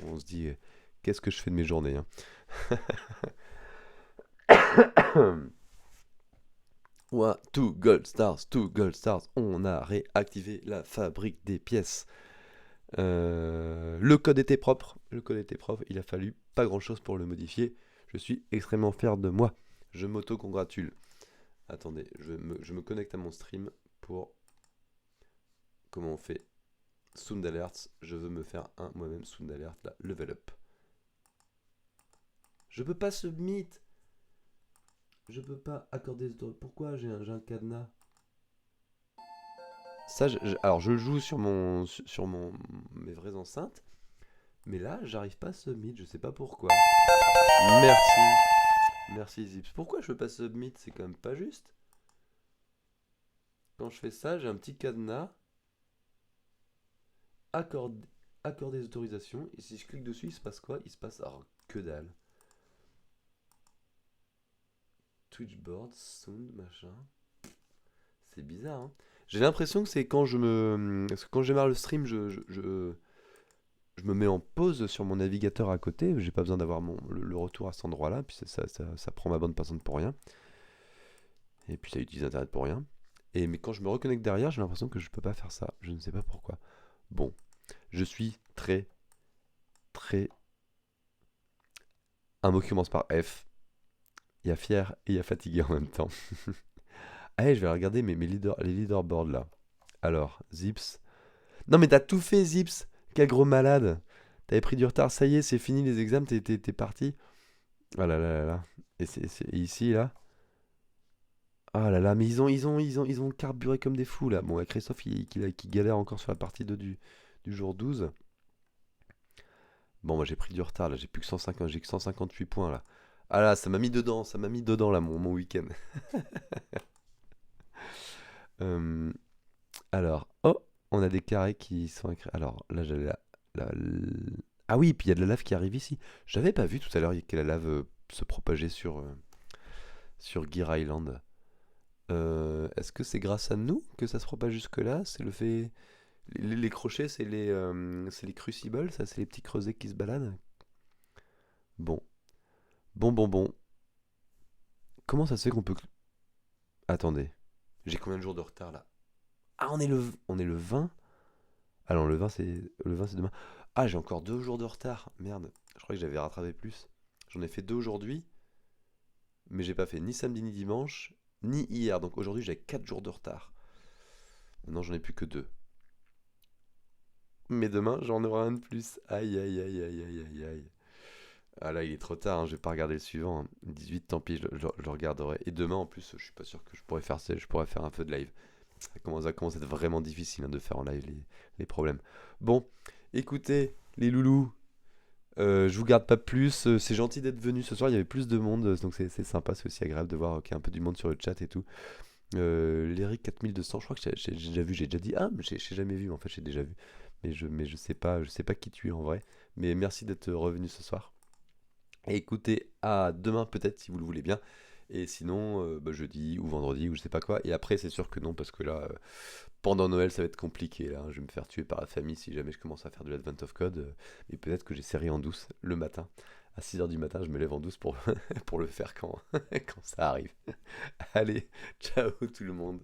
on se dit qu'est-ce que je fais de mes journées hein. 1, 2 gold stars, 2 gold stars. On a réactivé la fabrique des pièces. Le code était propre. Il a fallu pas grand chose pour le modifier. Je suis extrêmement fier de moi. Je m'auto-congratule. Attendez, je me connecte à mon stream pour. Comment on fait? Sound Alerts, je veux me faire un moi-même Sound Alert, là, level up. Je peux pas submit. Je peux pas accorder. Pourquoi j'ai un cadenas? Ça, alors je joue sur mes vraies enceintes, mais là, j'arrive pas à submit, je sais pas pourquoi. Merci Zips. Pourquoi je peux pas submit? C'est quand même pas juste. Quand je fais ça, j'ai un petit cadenas. Accorder les autorisations. Et si je clique dessus, il se passe quoi? Il se passe que dalle. Twitchboard, sound, machin. C'est bizarre, hein. J'ai l'impression que c'est quand je me. Parce que quand je démarre le stream, je me mets en pause sur mon navigateur à côté, j'ai pas besoin d'avoir le retour à cet endroit-là, puis ça prend ma bande passante pour rien, et puis ça utilise Internet pour rien. Mais quand je me reconnecte derrière, j'ai l'impression que je peux pas faire ça, je ne sais pas pourquoi. Bon, je suis très, très... Un mot qui commence par F, il y a fier et il y a fatigué en même temps. Allez, je vais regarder les leaderboards là. Alors, Zips. Non mais t'as tout fait Zips. Quel gros malade. T'avais pris du retard, ça y est, c'est fini les examens, t'es parti. Ah là là là là. Et ici là. Ah là là, mais ils ont carburé comme des fous là. Bon, et Christophe qui galère encore sur la partie 2 du jour 12. Bon, moi j'ai pris du retard là, j'ai plus que 150, j'ai que 158 points là. Ah là, ça m'a mis dedans là mon week-end. Euh, alors, oh, on a des carrés qui sont écrits. Alors là, j'avais ah oui, puis il y a de la lave qui arrive ici. J'avais pas vu tout à l'heure que la lave se propageait sur Gear Island. Est-ce que c'est grâce à nous que ça se propage jusque-là? C'est le fait. Les crochets, c'est les crucibles, ça, c'est les petits creusets qui se baladent. Bon, bon. Comment ça se fait qu'on peut. Attendez, j'ai combien de jours de retard là? Ah, on est le 20. Ah non, le 20 c'est demain. Ah, j'ai encore 2 jours de retard. Merde, je croyais que j'avais rattrapé plus. J'en ai fait 2 aujourd'hui, mais j'ai pas fait ni samedi ni dimanche, ni hier. Donc aujourd'hui, j'ai 4 jours de retard. Maintenant, j'en ai plus que 2. Mais demain, j'en aurai un de plus. Aïe, aïe, aïe, aïe, aïe, aïe, aïe. Ah là, il est trop tard, hein, je vais pas regarder le suivant, hein. 18, tant pis, je le regarderai. Et demain, en plus, je suis pas sûr que je pourrais faire un peu de live. Ça commence à être vraiment difficile, hein, de faire en live les problèmes. Bon, écoutez, les loulous, je vous garde pas plus. C'est gentil d'être venu ce soir. Il y avait plus de monde, donc c'est sympa. C'est aussi agréable de voir qu'il y a un peu du monde sur le chat et tout. L'Eric 4200, je crois que j'ai déjà vu. J'ai déjà dit. Ah, mais j'ai jamais vu. En fait, j'ai déjà vu. Mais je sais pas qui tu es en vrai. Mais merci d'être revenu ce soir. Et écoutez, à demain peut-être si vous le voulez bien. Et sinon, bah, jeudi ou vendredi ou je sais pas quoi. Et après, c'est sûr que non, parce que là, pendant Noël, ça va être compliqué. Là, je vais me faire tuer par la famille si jamais je commence à faire de l'Advent of Code. Mais peut-être que j'essaierai en douce le matin. À 6 heures du matin, je me lève en douce pour, pour le faire quand, quand ça arrive. Allez, ciao tout le monde.